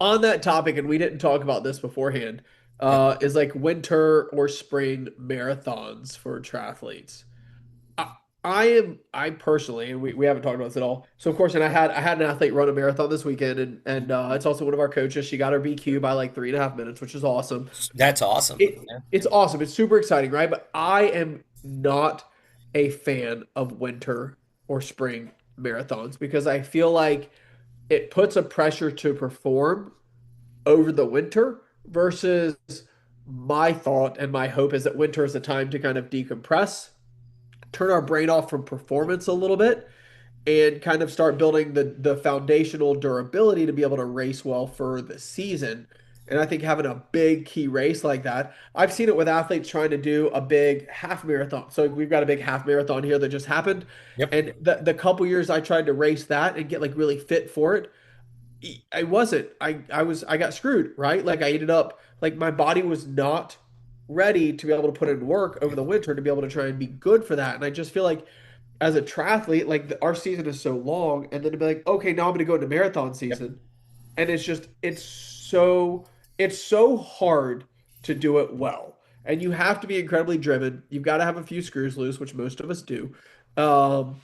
on that topic, and we didn't talk about this beforehand, yep, is like winter or spring marathons for triathletes. I, I personally, and we haven't talked about this at all. So of course, and I had an athlete run a marathon this weekend, and it's also one of our coaches. She got her BQ by like 3.5 minutes, which is awesome. that's awesome. Yeah. It's awesome. It's super exciting, right? But I am not a fan of winter or spring marathons because I feel like it puts a pressure to perform over the winter versus my thought and my hope is that winter is a time to kind of decompress, turn our brain off from performance a little bit, and kind of start building the foundational durability to be able to race well for the season. And I think having a big key race like that, I've seen it with athletes trying to do a big half marathon. So we've got a big half marathon here that just happened. Yep. And the couple years I tried to race that and get like really fit for it, I wasn't. I got screwed, right? Like I ended up like my body was not ready to be able to put in work over the winter to be able to try and be good for that. And I just feel like as a triathlete, like our season is so long, and then to be like, okay, now I'm going to go into marathon Yep. season, and it's so hard to do it well, and you have to be incredibly driven. You've got to have a few screws loose, which most of us do, um,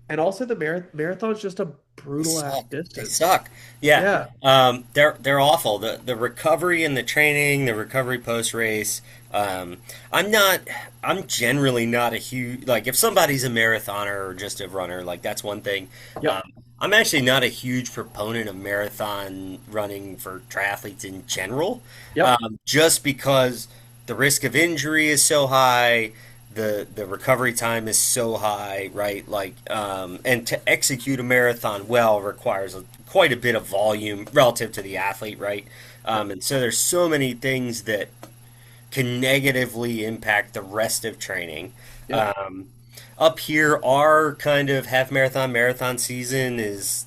and also the marathon's just a They brutal ass suck. They distance. suck. Yeah. Yeah. They're awful. The recovery and the training, the recovery post race. I'm not. I'm generally not a huge like if somebody's a marathoner or just a runner, like that's one thing. Yep. I'm actually not a huge proponent of marathon running for triathletes in general, Yep. just because the risk of injury is so high, the recovery time is so high, right? Like, and to execute a marathon well requires quite a bit of volume relative to the athlete, right? Yep. And so there's so many things that can negatively impact the rest of training. Yep. Um, Up here, our kind of half marathon season is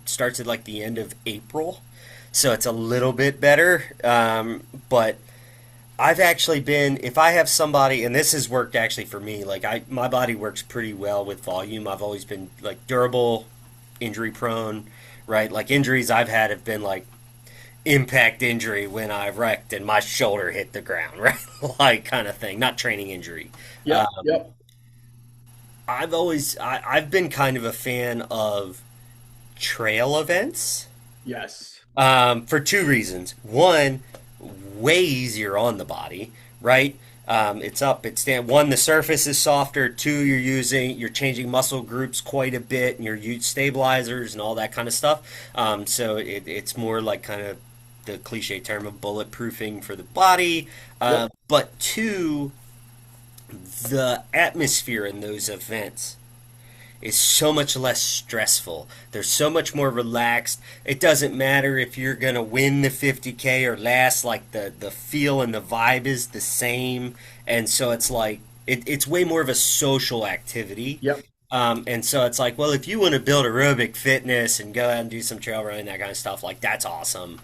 starts at like the end of April, so it's a little bit better. But I've actually been if I have somebody, and this has worked actually for me. Like my body works pretty well with volume. I've always been like durable, injury prone, right? Like injuries I've had have been like impact injury when I wrecked and my shoulder hit the ground, right? Like kind of thing, not training injury. Yep. Yep. I've been kind of a fan of trail events Yes. for two reasons. One, way easier on the body, right? It's up, it's down. One, the surface is softer. Two, you're changing muscle groups quite a bit, and you're using stabilizers and all that kind of stuff. So it's more like kind of the cliche term of bulletproofing for the body. Yep. But two, the atmosphere in those events is so much less stressful. They're so much more relaxed. It doesn't matter if you're going to win the 50K or last, like the feel and the vibe is the same. And so it's like, it's way more of a social activity. Yep. And so it's like, well, if you want to build aerobic fitness and go out and do some trail running, that kind of stuff, like that's awesome.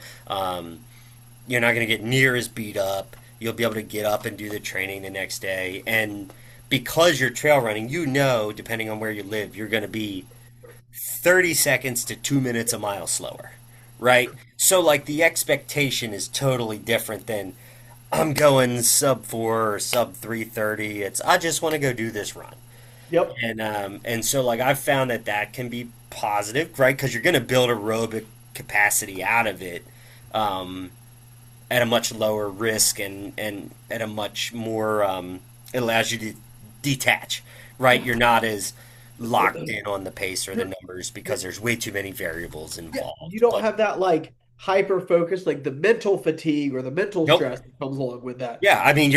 You're not going to get near as beat up. You'll be able to get up and do the training the next day. And because you're trail running, depending on where you live, you're going to be 30 seconds to 2 minutes a mile slower, right? So, like, the expectation is totally different than I'm going sub 4 or sub 3:30. It's I just want to go do this run. Yep. And so, like, I've found that can be positive, right? Because you're going to build aerobic capacity out of it um, at a much lower risk and at a much more, it allows you to detach, right? You're not as locked in on the pace or the numbers because there's way too many variables Yeah, involved. you don't But have that like hyper focus, like the mental fatigue or the mental nope. stress that comes along with that. Yeah, I mean,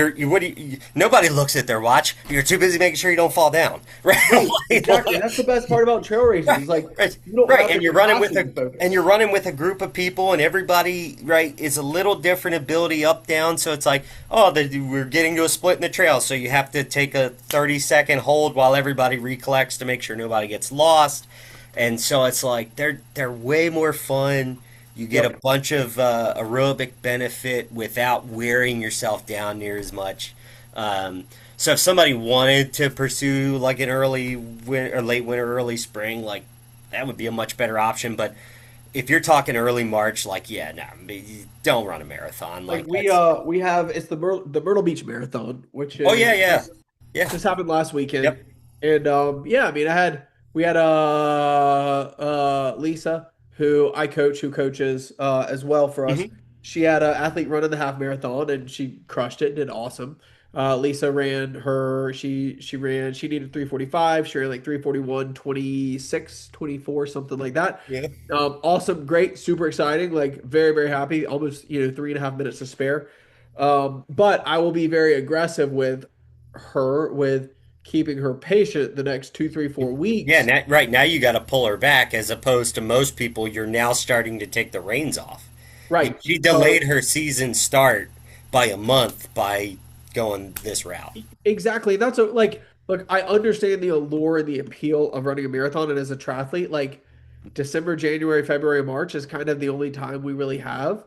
nobody looks at their watch. You're too busy making sure you don't fall down, right? Right, exactly. That's the best part about trail racing. Right, Is like right, you don't right. have the And you're running with capacity a to and focus. you're running with a group of people, and everybody, right, is a little different ability up down. So it's like, oh, we're getting to a split in the trail, so you have to take a 30-second hold while everybody recollects to make sure nobody gets lost. And so it's like they're way more fun. You get a Yep. bunch of aerobic benefit without wearing yourself down near as much. So if somebody wanted to pursue like an early winter or late winter, early spring, like that would be a much better option. But if you're talking early March, like yeah, no, don't run a marathon. Like Like that's we have it's the Myrtle Beach Marathon, which oh yeah, is yeah, yeah, just happened last weekend. yep, And yeah, I mean we had Lisa who I coach who coaches as well for us. hmm She had an athlete running the half marathon and she crushed it, did awesome. Lisa ran her she needed 3:45, she ran like 3:41:26, 24, something like that. yeah. Awesome, great, super exciting, like very, very happy, almost 3.5 minutes to spare. But I will be very aggressive with her with keeping her patient the next two, three, four Yeah, weeks. right now you got to pull her back as opposed to most people. You're now starting to take the reins off. Right. She So delayed her season start by a month by going this route. exactly. That's a like look, I understand the allure and the appeal of running a marathon. And as a triathlete, like December, January, February, March is kind of the only time we really have.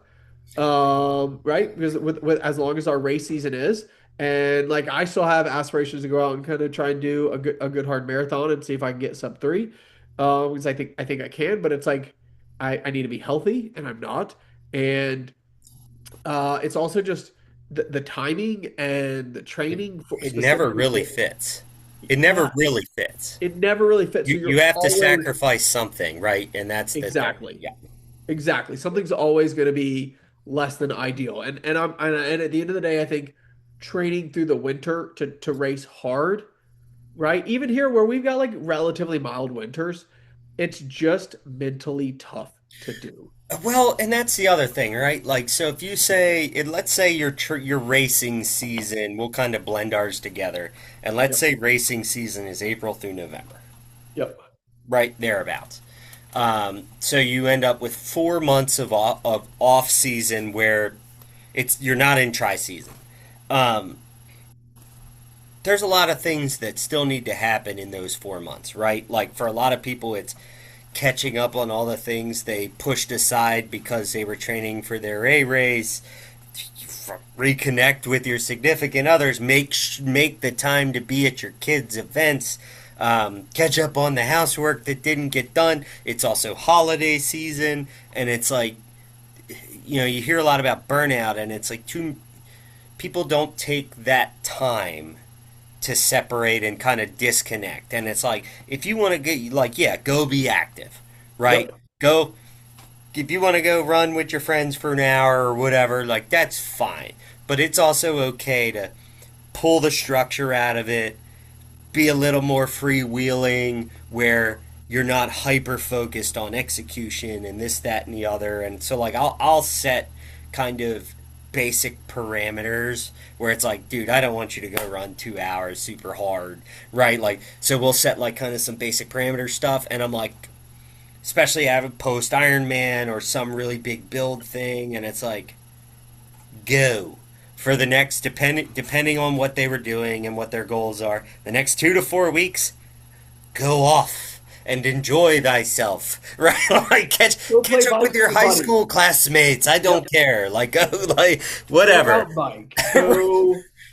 Right? Because with as long as our race season is. And like I still have aspirations to go out and kind of try and do a good hard marathon and see if I can get sub three. Because I think I can, but it's like I need to be healthy and I'm not. And it's also just the timing and the training for It never specifically really for fits. It never yeah, really fits. it never really fits. So You you're have to always sacrifice something, right? And that's the thing. exactly. Yeah. Exactly. Something's always going to be less than ideal. And at the end of the day, I think training through the winter to race hard, right? Even here where we've got like relatively mild winters, it's just mentally tough to do. Well, and that's the other thing, right? Like, so if you say, let's say your racing season, we'll kind of blend ours together, and let's Yep. say racing season is April through November, Yep. right thereabouts. So you end up with 4 months of off season where you're not in tri season. Um, there's a lot of things that still need to happen in those 4 months, right? Like for a lot of people, it's catching up on all the things they pushed aside because they were training for their A race. Reconnect with your significant others. Make the time to be at your kids' events. Catch up on the housework that didn't get done. It's also holiday season, and it's like you hear a lot about burnout, and it's like too people don't take that time to separate and kind of disconnect. And it's like if you want to get like yeah, go be active, right? Yep. Go if you want to go run with your friends for an hour or whatever, like that's fine. But it's also okay to pull the structure out of it, be a little more freewheeling where you're not hyper focused on execution and this, that, and the other. And so like I'll set kind of basic parameters where it's like, dude, I don't want you to go run 2 hours super hard, right? Like, so we'll set like kind of some basic parameter stuff, and I'm like, especially have a post Ironman or some really big build thing, and it's like, go for the next depending on what they were doing and what their goals are. The next 2 to 4 weeks, go off and enjoy thyself, right? Like Go play catch up with bike with your your high buddy. school classmates. I Yep. don't care. Like go like Go whatever. mountain bike.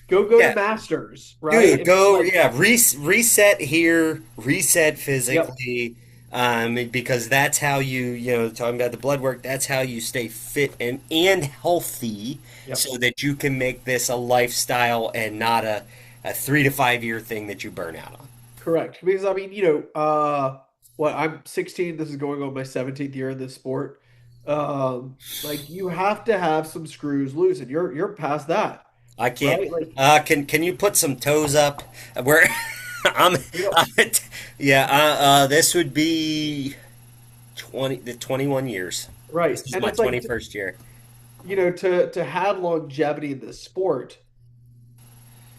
Go to Yeah, Masters, right? dude, And it's go, like, yeah, reset here, reset yep, physically, because that's how talking about the blood work, that's how you stay fit and healthy yep, so that you can make this a lifestyle and not a 3 to 5 year thing that you burn out on. correct. Because I mean, what I'm 16. This is going on my 17th year in this sport. Like you have to have some screws loose, and you're past that, I can't. right? Like Can you put some toes up? Where I'm, you know, I'm yeah. This would be 21 years. right? This is And my it's like 21st year. to have longevity in this sport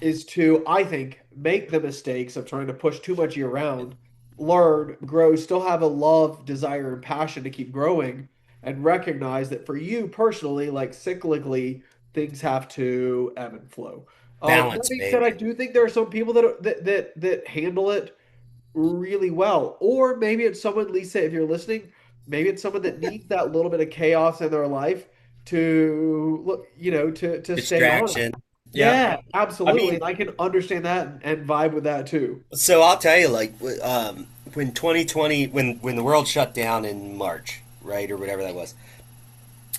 is to, I think, make the mistakes of trying to push too much year round, learn, grow, still have a love, desire, and passion to keep growing, and recognize that for you personally, like cyclically, things have to ebb and flow. That Balance, being said, I baby. do think there are some people that handle it really well. Or maybe it's someone, Lisa, if you're listening, maybe it's someone that needs that little bit of chaos in their life to look, to stay on it. Distraction. Yeah. Yeah, I absolutely. mean, And I can understand that and vibe with that too. so I'll tell you, like, when 2020, when the world shut down in March, right, or whatever that was,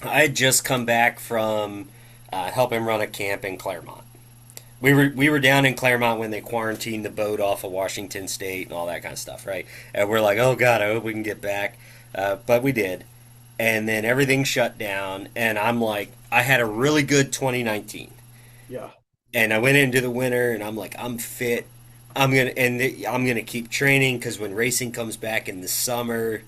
I had just come back from helping run a camp in Claremont. We were down in Claremont when they quarantined the boat off of Washington State and all that kind of stuff, right? And we're like, oh God, I hope we can get back, but we did. And then everything shut down, and I'm like, I had a really good 2019, Yeah. and I went into the winter, and I'm like, I'm fit. I'm gonna keep training because when racing comes back in the summer,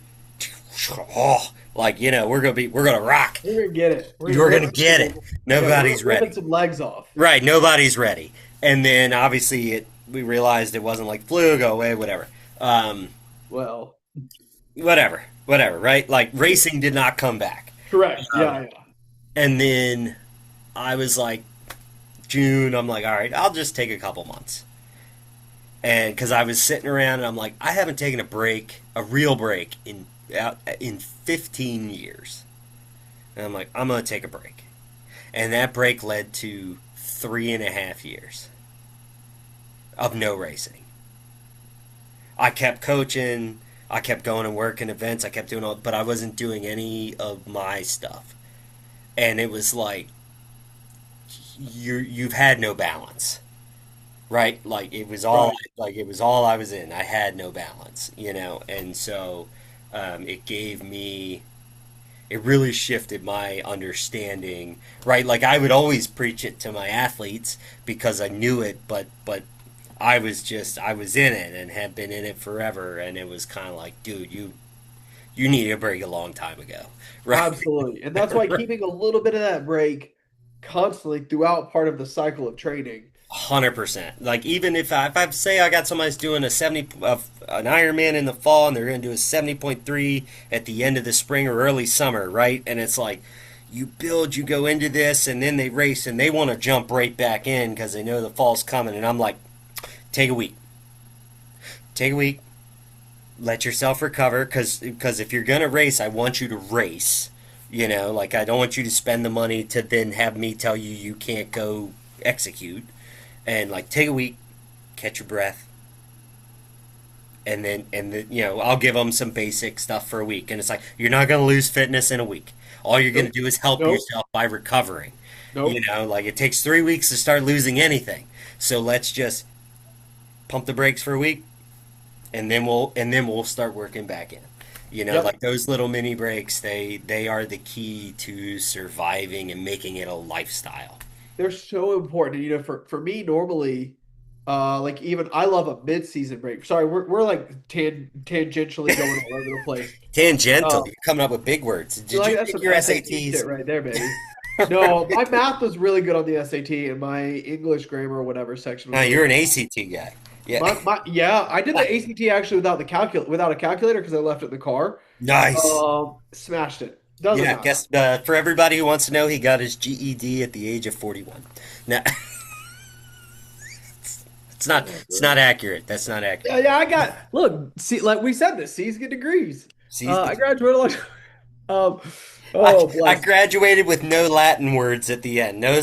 oh, like we're gonna rock. We're gonna get it. We're gonna get it. We're Nobody's ripping ready. some legs off. Right, nobody's ready. And then obviously we realized it wasn't like flu, go away, whatever. Well, Whatever, right? Like racing did not come back. correct. Um, Yeah, yeah. and then I was like, June, I'm like, all right, I'll just take a couple months. And because I was sitting around and I'm like, I haven't taken a break, a real break, in 15 years. And I'm like, I'm going to take a break. And that break led to 3.5 years of no racing. I kept coaching, I kept going and working events, I kept doing all, but I wasn't doing any of my stuff. And it was like you've had no balance, right? Right. Like it was all I was in. I had no balance, and so it gave me it really shifted my understanding, right? Like I would always preach it to my athletes because I knew it, but I was in it and had been in it forever, and it was kind of like, dude, you need a break a long time ago, right? Absolutely. And that's why keeping a little bit of that break constantly throughout part of the cycle of training. 100%. Like even if I say I got somebody that's doing an Ironman in the fall and they're going to do a 70.3 at the end of the spring or early summer, right? And it's like you go into this, and then they race and they want to jump right back in because they know the fall's coming, and I'm like, take a week, take a week, let yourself recover because if you're going to race, I want you to race. Like I don't want you to spend the money to then have me tell you you can't go execute, and like take a week, catch your breath, and then I'll give them some basic stuff for a week, and it's like you're not going to lose fitness in a week. All you're going Nope. to do is help Nope. yourself by recovering. Nope. Like it takes 3 weeks to start losing anything. So let's just pump the brakes for a week, and then we'll start working back in. You know, Yep. like those little mini breaks, they are the key to surviving and making it a lifestyle. They're so important. You know, for me normally, like even I love a mid-season break. Sorry, we're like tangentially going all over the place. Tangential, Uh, you're coming up with big words. Did you like that's take some your SAT shit SATs? right there, baby. No, my math was really good on the SAT, and my English grammar or whatever section No, was really you're an good. ACT guy. Yeah. My yeah, I did the ACT actually without a calculator because I left it in the car. Nice. Smashed it. Doesn't Yeah, matter. guess for everybody who wants to know, he got his GED at the age of 41. Now, it's not accurate. That's not Yeah, accurate. yeah, I got look, see, like we said this, C's get degrees. See, I graduated like um I, oh I bless. graduated with no Latin words at the end. No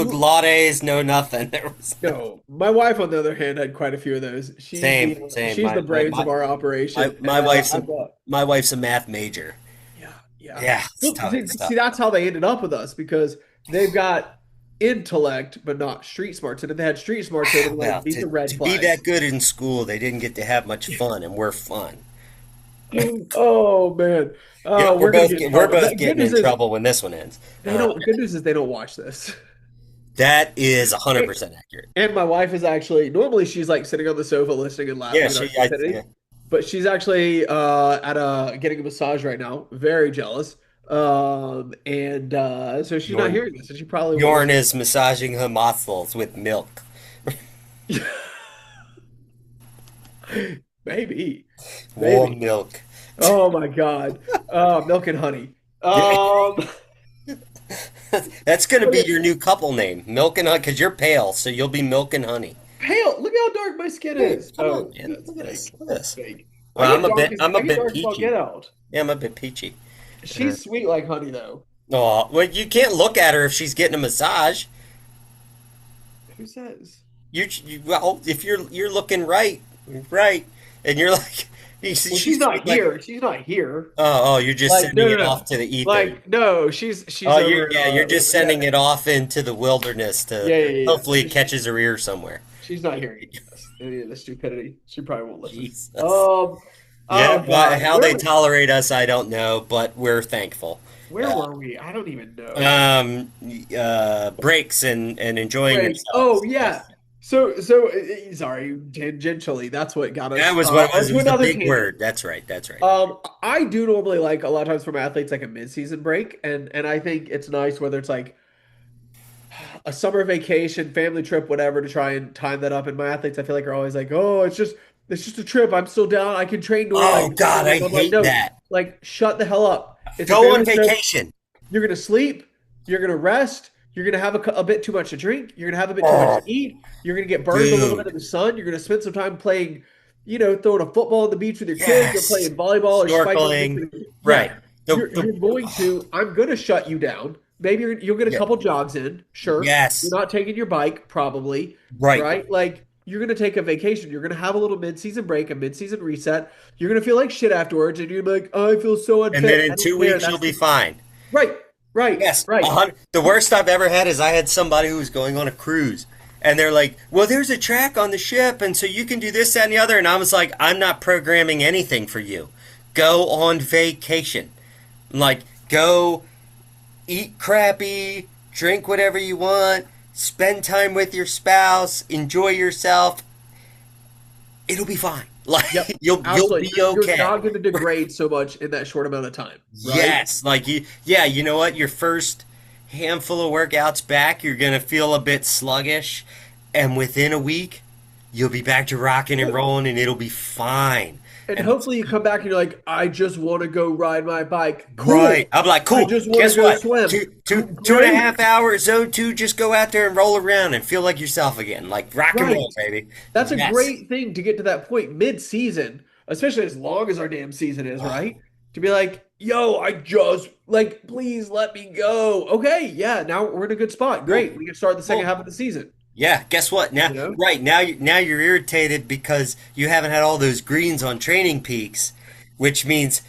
laudes, no nothing. There was No, my wife on the other hand had quite a few of those. same, same. She's the brains of our operation, My and wife's I'm a my wife's a math major. yeah, yeah. Yeah, it's Look, tough. It's see, tough. that's how they ended up with us because they've got intellect but not street smarts, and if they had street smarts, they'd have been Well, like, these are red to be flags. that good in school, they didn't get to have much fun, and we're fun. Oh man, Yep, we're gonna get in we're trouble. both Good getting news in is trouble when this one ends. they don't. Good news is they don't watch this. That is 100% accurate. And my wife is actually normally she's like sitting on the sofa listening and Yeah, laughing at our she, stupidity, yeah. but she's actually at a getting a massage right now. Very jealous. And so she's not Bjorn, hearing this, and she probably won't Bjorn listen. is massaging her muscles with milk. Maybe, Warm maybe. milk. Oh my God. Milk and honey. That's going to Look be at your new couple name, Milk and Honey, because you're pale, so you'll be Milk and Honey. pale. Look how dark my skin Dude, is. come on, Oh, man. that's Look at this. fake. Look at That's this. fake. Well, I'm I a get bit dark as all peachy. get out. Yeah, I'm a bit peachy. She's sweet like honey though. Oh, well, you can't look at her if she's getting a massage. Who says? Well, if you're looking right, right, and you're like, Well, she's she's not like, here. She's not here. you're just Like, sending no, no, it no. off to the ether. Like, no, she's Oh, over in you're just sending yeah, it off into the wilderness to yeah, yeah, yeah. hopefully it catches her ear somewhere. She's not hearing any of the stupidity. She probably won't listen. Jesus. Oh Yeah, well, God, how they tolerate us, I don't know, but we're thankful. where were we? I don't even know. Um, Breaks and enjoying Breaks. Oh themselves. yeah. Yes. Sorry, tangentially, that's what got That us was what it was. It onto was the another big tangent. word. That's right. That's right. I do normally like a lot of times from athletes like a mid-season break, and I think it's nice whether it's like a summer vacation, family trip, whatever, to try and time that up. And my athletes, I feel like are always like, "Oh, it's just a trip. I'm still down. I can train during Oh like during God, the I week." I'm like, hate no, that. like shut the hell up. It's a Go on family trip. vacation. You're gonna sleep. You're gonna rest. You're gonna have a bit too much to drink. You're gonna have a bit too much Oh, to eat. You're gonna get burned a little bit dude. in the sun. You're gonna spend some time playing, throwing a football on the beach with your kids or Yes. playing volleyball or spiking Snorkeling. with your Right. yeah. You're The going to. I'm gonna shut you down. Maybe you'll get a yeah. couple jogs in. Sure. You're Yes. not taking your bike, probably, Right. right? Like you're gonna take a vacation. You're gonna have a little mid-season break, a mid-season reset. You're gonna feel like shit afterwards, and you're gonna be like, "Oh, I feel so And then unfit. in I don't two care." weeks you'll That's be fine. right, right, Yes. right. The worst I've ever had is I had somebody who was going on a cruise. And they're like, well, there's a track on the ship, and so you can do this, that, and the other. And I was like, I'm not programming anything for you. Go on vacation. Like, go eat crappy, drink whatever you want, spend time with your spouse, enjoy yourself. It'll be fine. Yep. Like you'll Absolutely. be You're okay. not going to degrade so much in that short amount of time, right? Yes, like yeah, you know what? Your first handful of workouts back, you're gonna feel a bit sluggish, and within a week, you'll be back to rocking and rolling, and it'll be fine. And And hopefully you come back and you're like, I just want to go ride my bike. right, Cool. I'm like, I cool. just want to Guess go what? swim. Two and a Great. half hours, zone two. Just go out there and roll around and feel like yourself again, like rock and roll, Right. baby. That's a Yes. great thing to get to that point mid-season, especially as long as our damn season is, right? To be like, yo, I just like, please let me go. Okay, yeah, now we're in a good spot. Cool. Great. We can start the second Cool. half of the season. Yeah, guess what? Now, You know? right now, now you're irritated because you haven't had all those greens on Training Peaks, which means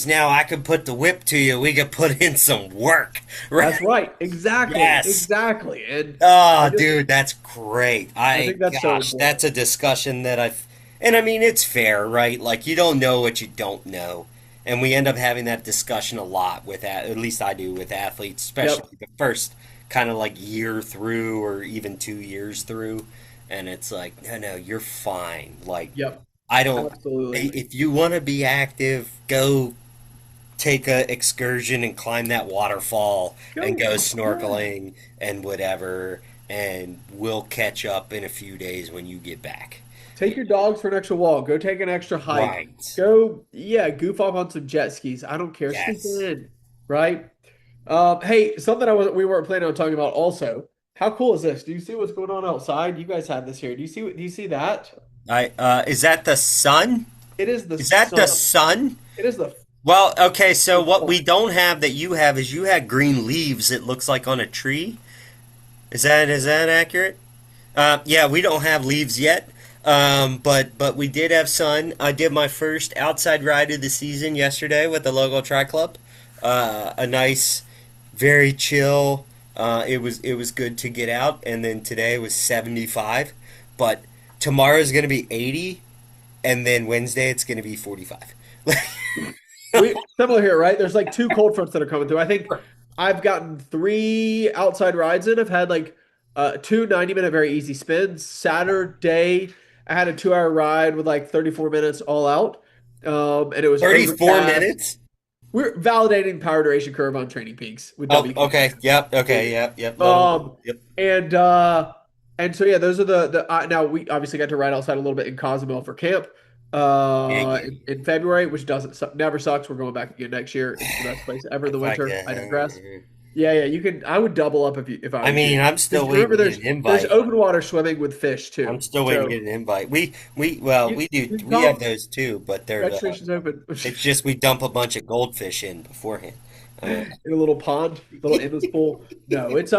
now I can put the whip to you. We can put in some work, That's right? right. Exactly. Yes. Exactly. And I Oh, just dude, that's great. I think that's so Gosh, that's a important. discussion that and I mean, it's fair, right? Like you don't know what you don't know, and we end up having that discussion a lot with at least I do with athletes, Yep. especially the first kind of like year through or even 2 years through, and it's like, no, no, you're fine. Like, Yep. I don't. Absolutely. If you want to be active, go take a excursion and climb that waterfall and Go. go Yeah. snorkeling and whatever, and we'll catch up in a few days when you get back. Take your dogs for an extra walk. Go take an extra hike. Right. Go, yeah, goof off on some jet skis. I don't care. Sleep Yes. in, right? Hey, something we weren't planning on talking about also. How cool is this? Do you see what's going on outside? You guys have this here. Do you see that? I is that the sun? It is the Is that the sun. sun? It is the Well, okay, so what full. we don't have that you have is you had green leaves, it looks like on a tree. Is that accurate? Yeah, we don't have leaves yet. But we did have sun. I did my first outside ride of the season yesterday with the local tri club. A nice, very chill. It was good to get out, and then today was 75. But tomorrow's gonna be 80, and then Wednesday it's gonna be 45. We similar here, right? There's like two cold fronts that are coming through. I think I've gotten three outside rides in. I've had like two 90-minute very easy spins. Saturday, I had a 2 hour ride with like 34 minutes all out. And it was 34 overcast. minutes? We're validating power duration curve on Training Peaks with Oh, WK. okay. Yep. Okay. Yep. Yep. Level. Um, Yep. and so yeah, those are the now we obviously got to ride outside a little bit in Cozumel for camp Yeah. Yeah. in February, which doesn't never sucks. We're going back again next year. It's the best place ever in the If I winter. I digress. can. Yeah, yeah, you can. I would double up if I I was you. mean, I'm still Because remember, waiting to get an there's invite. open water swimming with fish I'm too. still waiting to So get an invite. Well, you we do. you We have come, those too, but they're. registration's open It's just we dump a bunch of goldfish in beforehand. Uh, in a little pond, little endless pool. No, it's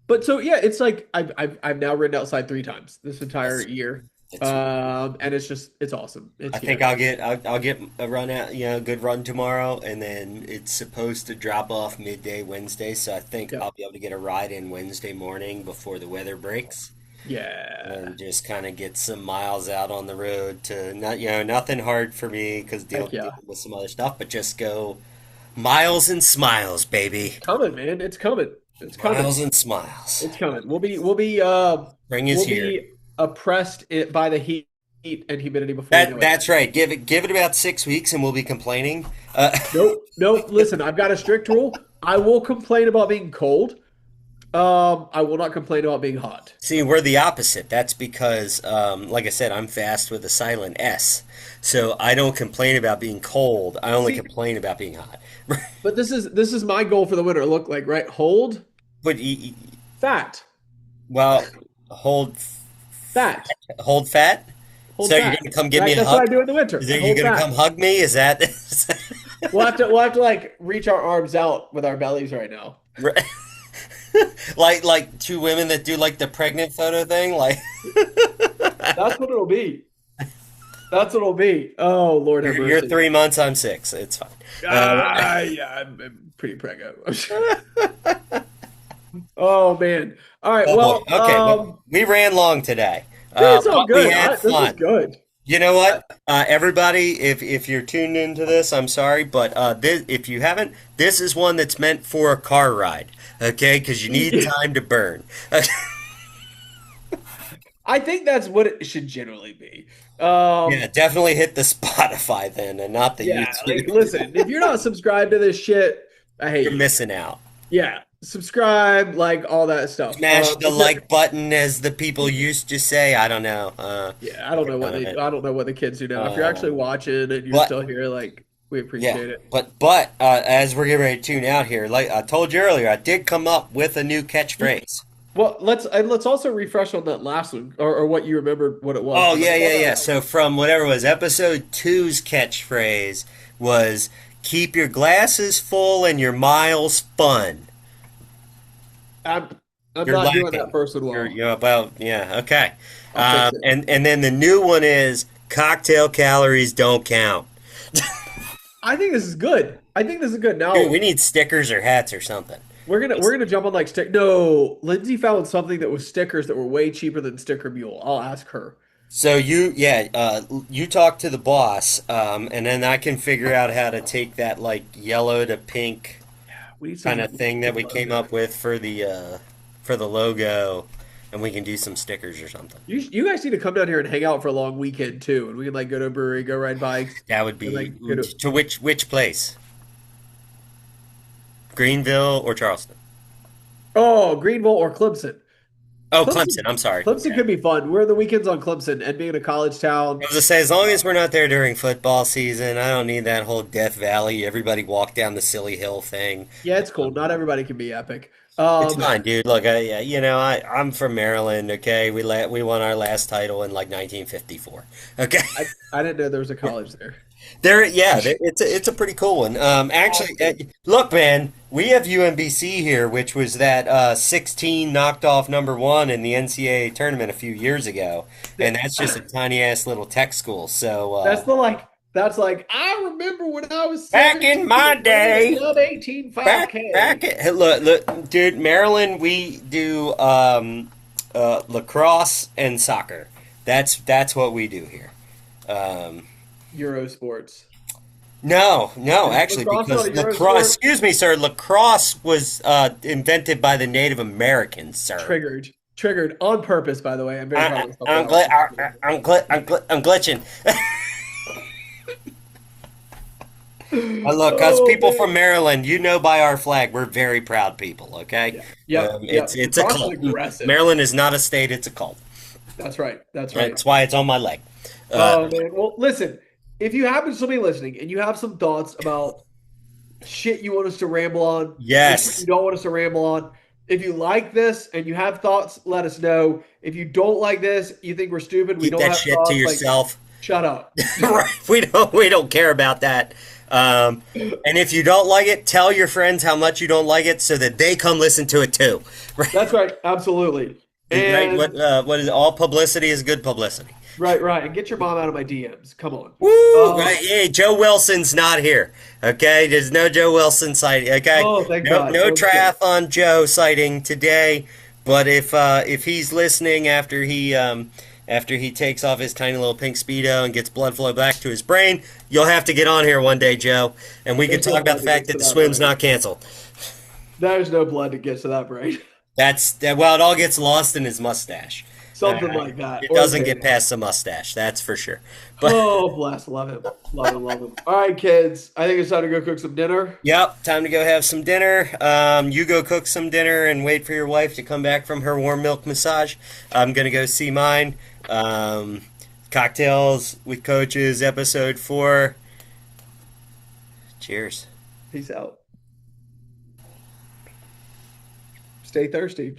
but so yeah, it's like I've now ridden outside 3 times this entire that's year. it's. And it's awesome. It's I think here. I'll get a run out, a good run tomorrow, and then it's supposed to drop off midday Wednesday. So I think Yep. I'll be able to get a ride in Wednesday morning before the weather breaks, Yeah. and just kind of get some miles out on the road to not, nothing hard for me because Heck dealing yeah. with some other stuff, but just go miles and smiles, baby. Coming, man. It's coming. It's coming. Miles and smiles. It's coming. Spring is We'll here. be oppressed by the heat and humidity before we know it. That's right. Give it about 6 weeks, and we'll be complaining. Nope. Nope. Listen, I've got a strict rule. I will complain about being cold. I will not complain about being hot. See, we're the opposite. That's because, like I said, I'm fast with a silent S, so I don't complain about being cold. I only See, complain about being hot. but this is my goal for the winter. Look like right. Hold But fat, well, hold fat, hold fat. hold So you're fat. gonna come give me Right. a That's what hug? I do in the winter. Is I there, you hold gonna fat. come hug me? Is that We'll have to like reach our arms out with our bellies right now. like two women that do like the pregnant photo thing? Like That's what it'll be. That's what it'll be. Oh, Lord have you're mercy. 3 months, I'm six. It's fine. Yeah, I'm pretty preggo. Oh man. All right. Oh boy. Well, Okay, well, we ran long today, it's all but we good. had This is fun. good. You know what, everybody, if you're tuned into this, I'm sorry, but if you haven't, this is one that's meant for a car ride, okay? Because you need time to burn. I think that's what it should generally be. Yeah, definitely hit the Spotify then, and not the Yeah, like YouTube. listen, if you're not subscribed to this shit, I hate You're you. missing out. Yeah, subscribe, like all that stuff. Smash the like button, as the people used to say. I don't know. Yeah, I don't know what Uh, I don't know what the kids do now. If you're actually watching and you're but still here, like we yeah, appreciate it. but as we're getting ready to tune out here, like I told you earlier, I did come up with a new catchphrase. Well, let's also refresh on that last one or what you remembered what it was. Oh 'Cause yeah, I yeah, thought yeah. that So from whatever it was episode two's catchphrase was keep your glasses full and your miles fun. I'm I'm You're not doing that lacking. first one well. You're about yeah, okay. I'll fix it. And then the new one is cocktail calories don't count. I think this is good. I think this is good. Dude, Now we need stickers or hats or something. we're gonna jump on like stick. No, Lindsay found something that was stickers that were way cheaper than Sticker Mule. I'll ask her. So you talk to the boss, and then I can figure out how to take that like yellow to pink We need kind some of thing that we came logo. up with for the logo, and we can do some stickers or something. You guys need to come down here and hang out for a long weekend too, and we can like go to a brewery, go ride bikes, That would and be like go to to which place? Greenville or Charleston? Greenville or Clemson. Oh, Clemson. Clemson, I'm sorry. Clemson could be fun. We're the weekends on Clemson, and being a college town. I was gonna say, as long as we're not there during football season, I don't need that whole Death Valley, everybody walk down the silly hill thing. Yeah, it's cool. Not everybody can be epic. It's fine, dude. Look, yeah, I'm from Maryland. Okay, we won our last title in like 1954. Okay, I didn't know there was a college there. it's a pretty cool one. Actually, look, man, we have UMBC here, which was that 16 knocked off number one in the NCAA tournament a few years ago, and that's just a tiny ass little tech school. So That's the like. That's like I remember when I was back in 17 my and ran a day. sub 18 Back 5K. at hey, look, dude, Maryland, we do lacrosse and soccer. That's what we do here. Um, Euro sports. no, Is actually, lacrosse not because a Euro lacrosse, sport? excuse me, sir, lacrosse was invented by the Native Americans, sir. Triggered on purpose, by the way. I'm very proud of myself for I'm that one. I'm glitching. Look, us Oh people from man. Maryland, you know by our flag, we're very proud people. Okay, Yeah. Yep. Yep. it's a Lacrosse is cult. aggressive. Maryland is not a state; it's a cult. That's right. That's right. That's why it's on my leg. Uh, Oh man. Well, listen. If you happen to be listening and you have some thoughts about shit you want us to ramble on or shit you yes, don't want us to ramble on, if you like this and you have thoughts, let us know. If you don't like this, you think we're stupid, we keep don't that have shit to thoughts, like yourself. shut up. Right? We don't care about that. And if you don't like it, tell your friends how much you don't like it, so that they come listen to it too. Right? That's right. Absolutely. Right? And What is it? All publicity is good publicity. right. And get your mom out of my DMs. Come on. Woo! Um, Right? Hey, Joe Wilson's not here. Okay, there's no Joe Wilson sighting. Okay, oh, thank no God. no Okay. triathlon Joe sighting today. But if he's listening after he takes off his tiny little pink speedo and gets blood flow back to his brain, you'll have to get on here one day, Joe, and we can There's no talk about blood the that fact gets that to the that swim's brain. not canceled. There's no blood that gets to that brain. That's that. Well, it all gets lost in his mustache. Something like that. It Or his doesn't get hair. past the mustache, that's for sure. But Oh, bless. Love him. Love him. Love him. All right, kids. I think it's time to go cook some dinner. yep, time to go have some dinner. You go cook some dinner and wait for your wife to come back from her warm milk massage. I'm gonna go see mine. Cocktails with Coaches, episode 4. Cheers. Peace out. Stay thirsty.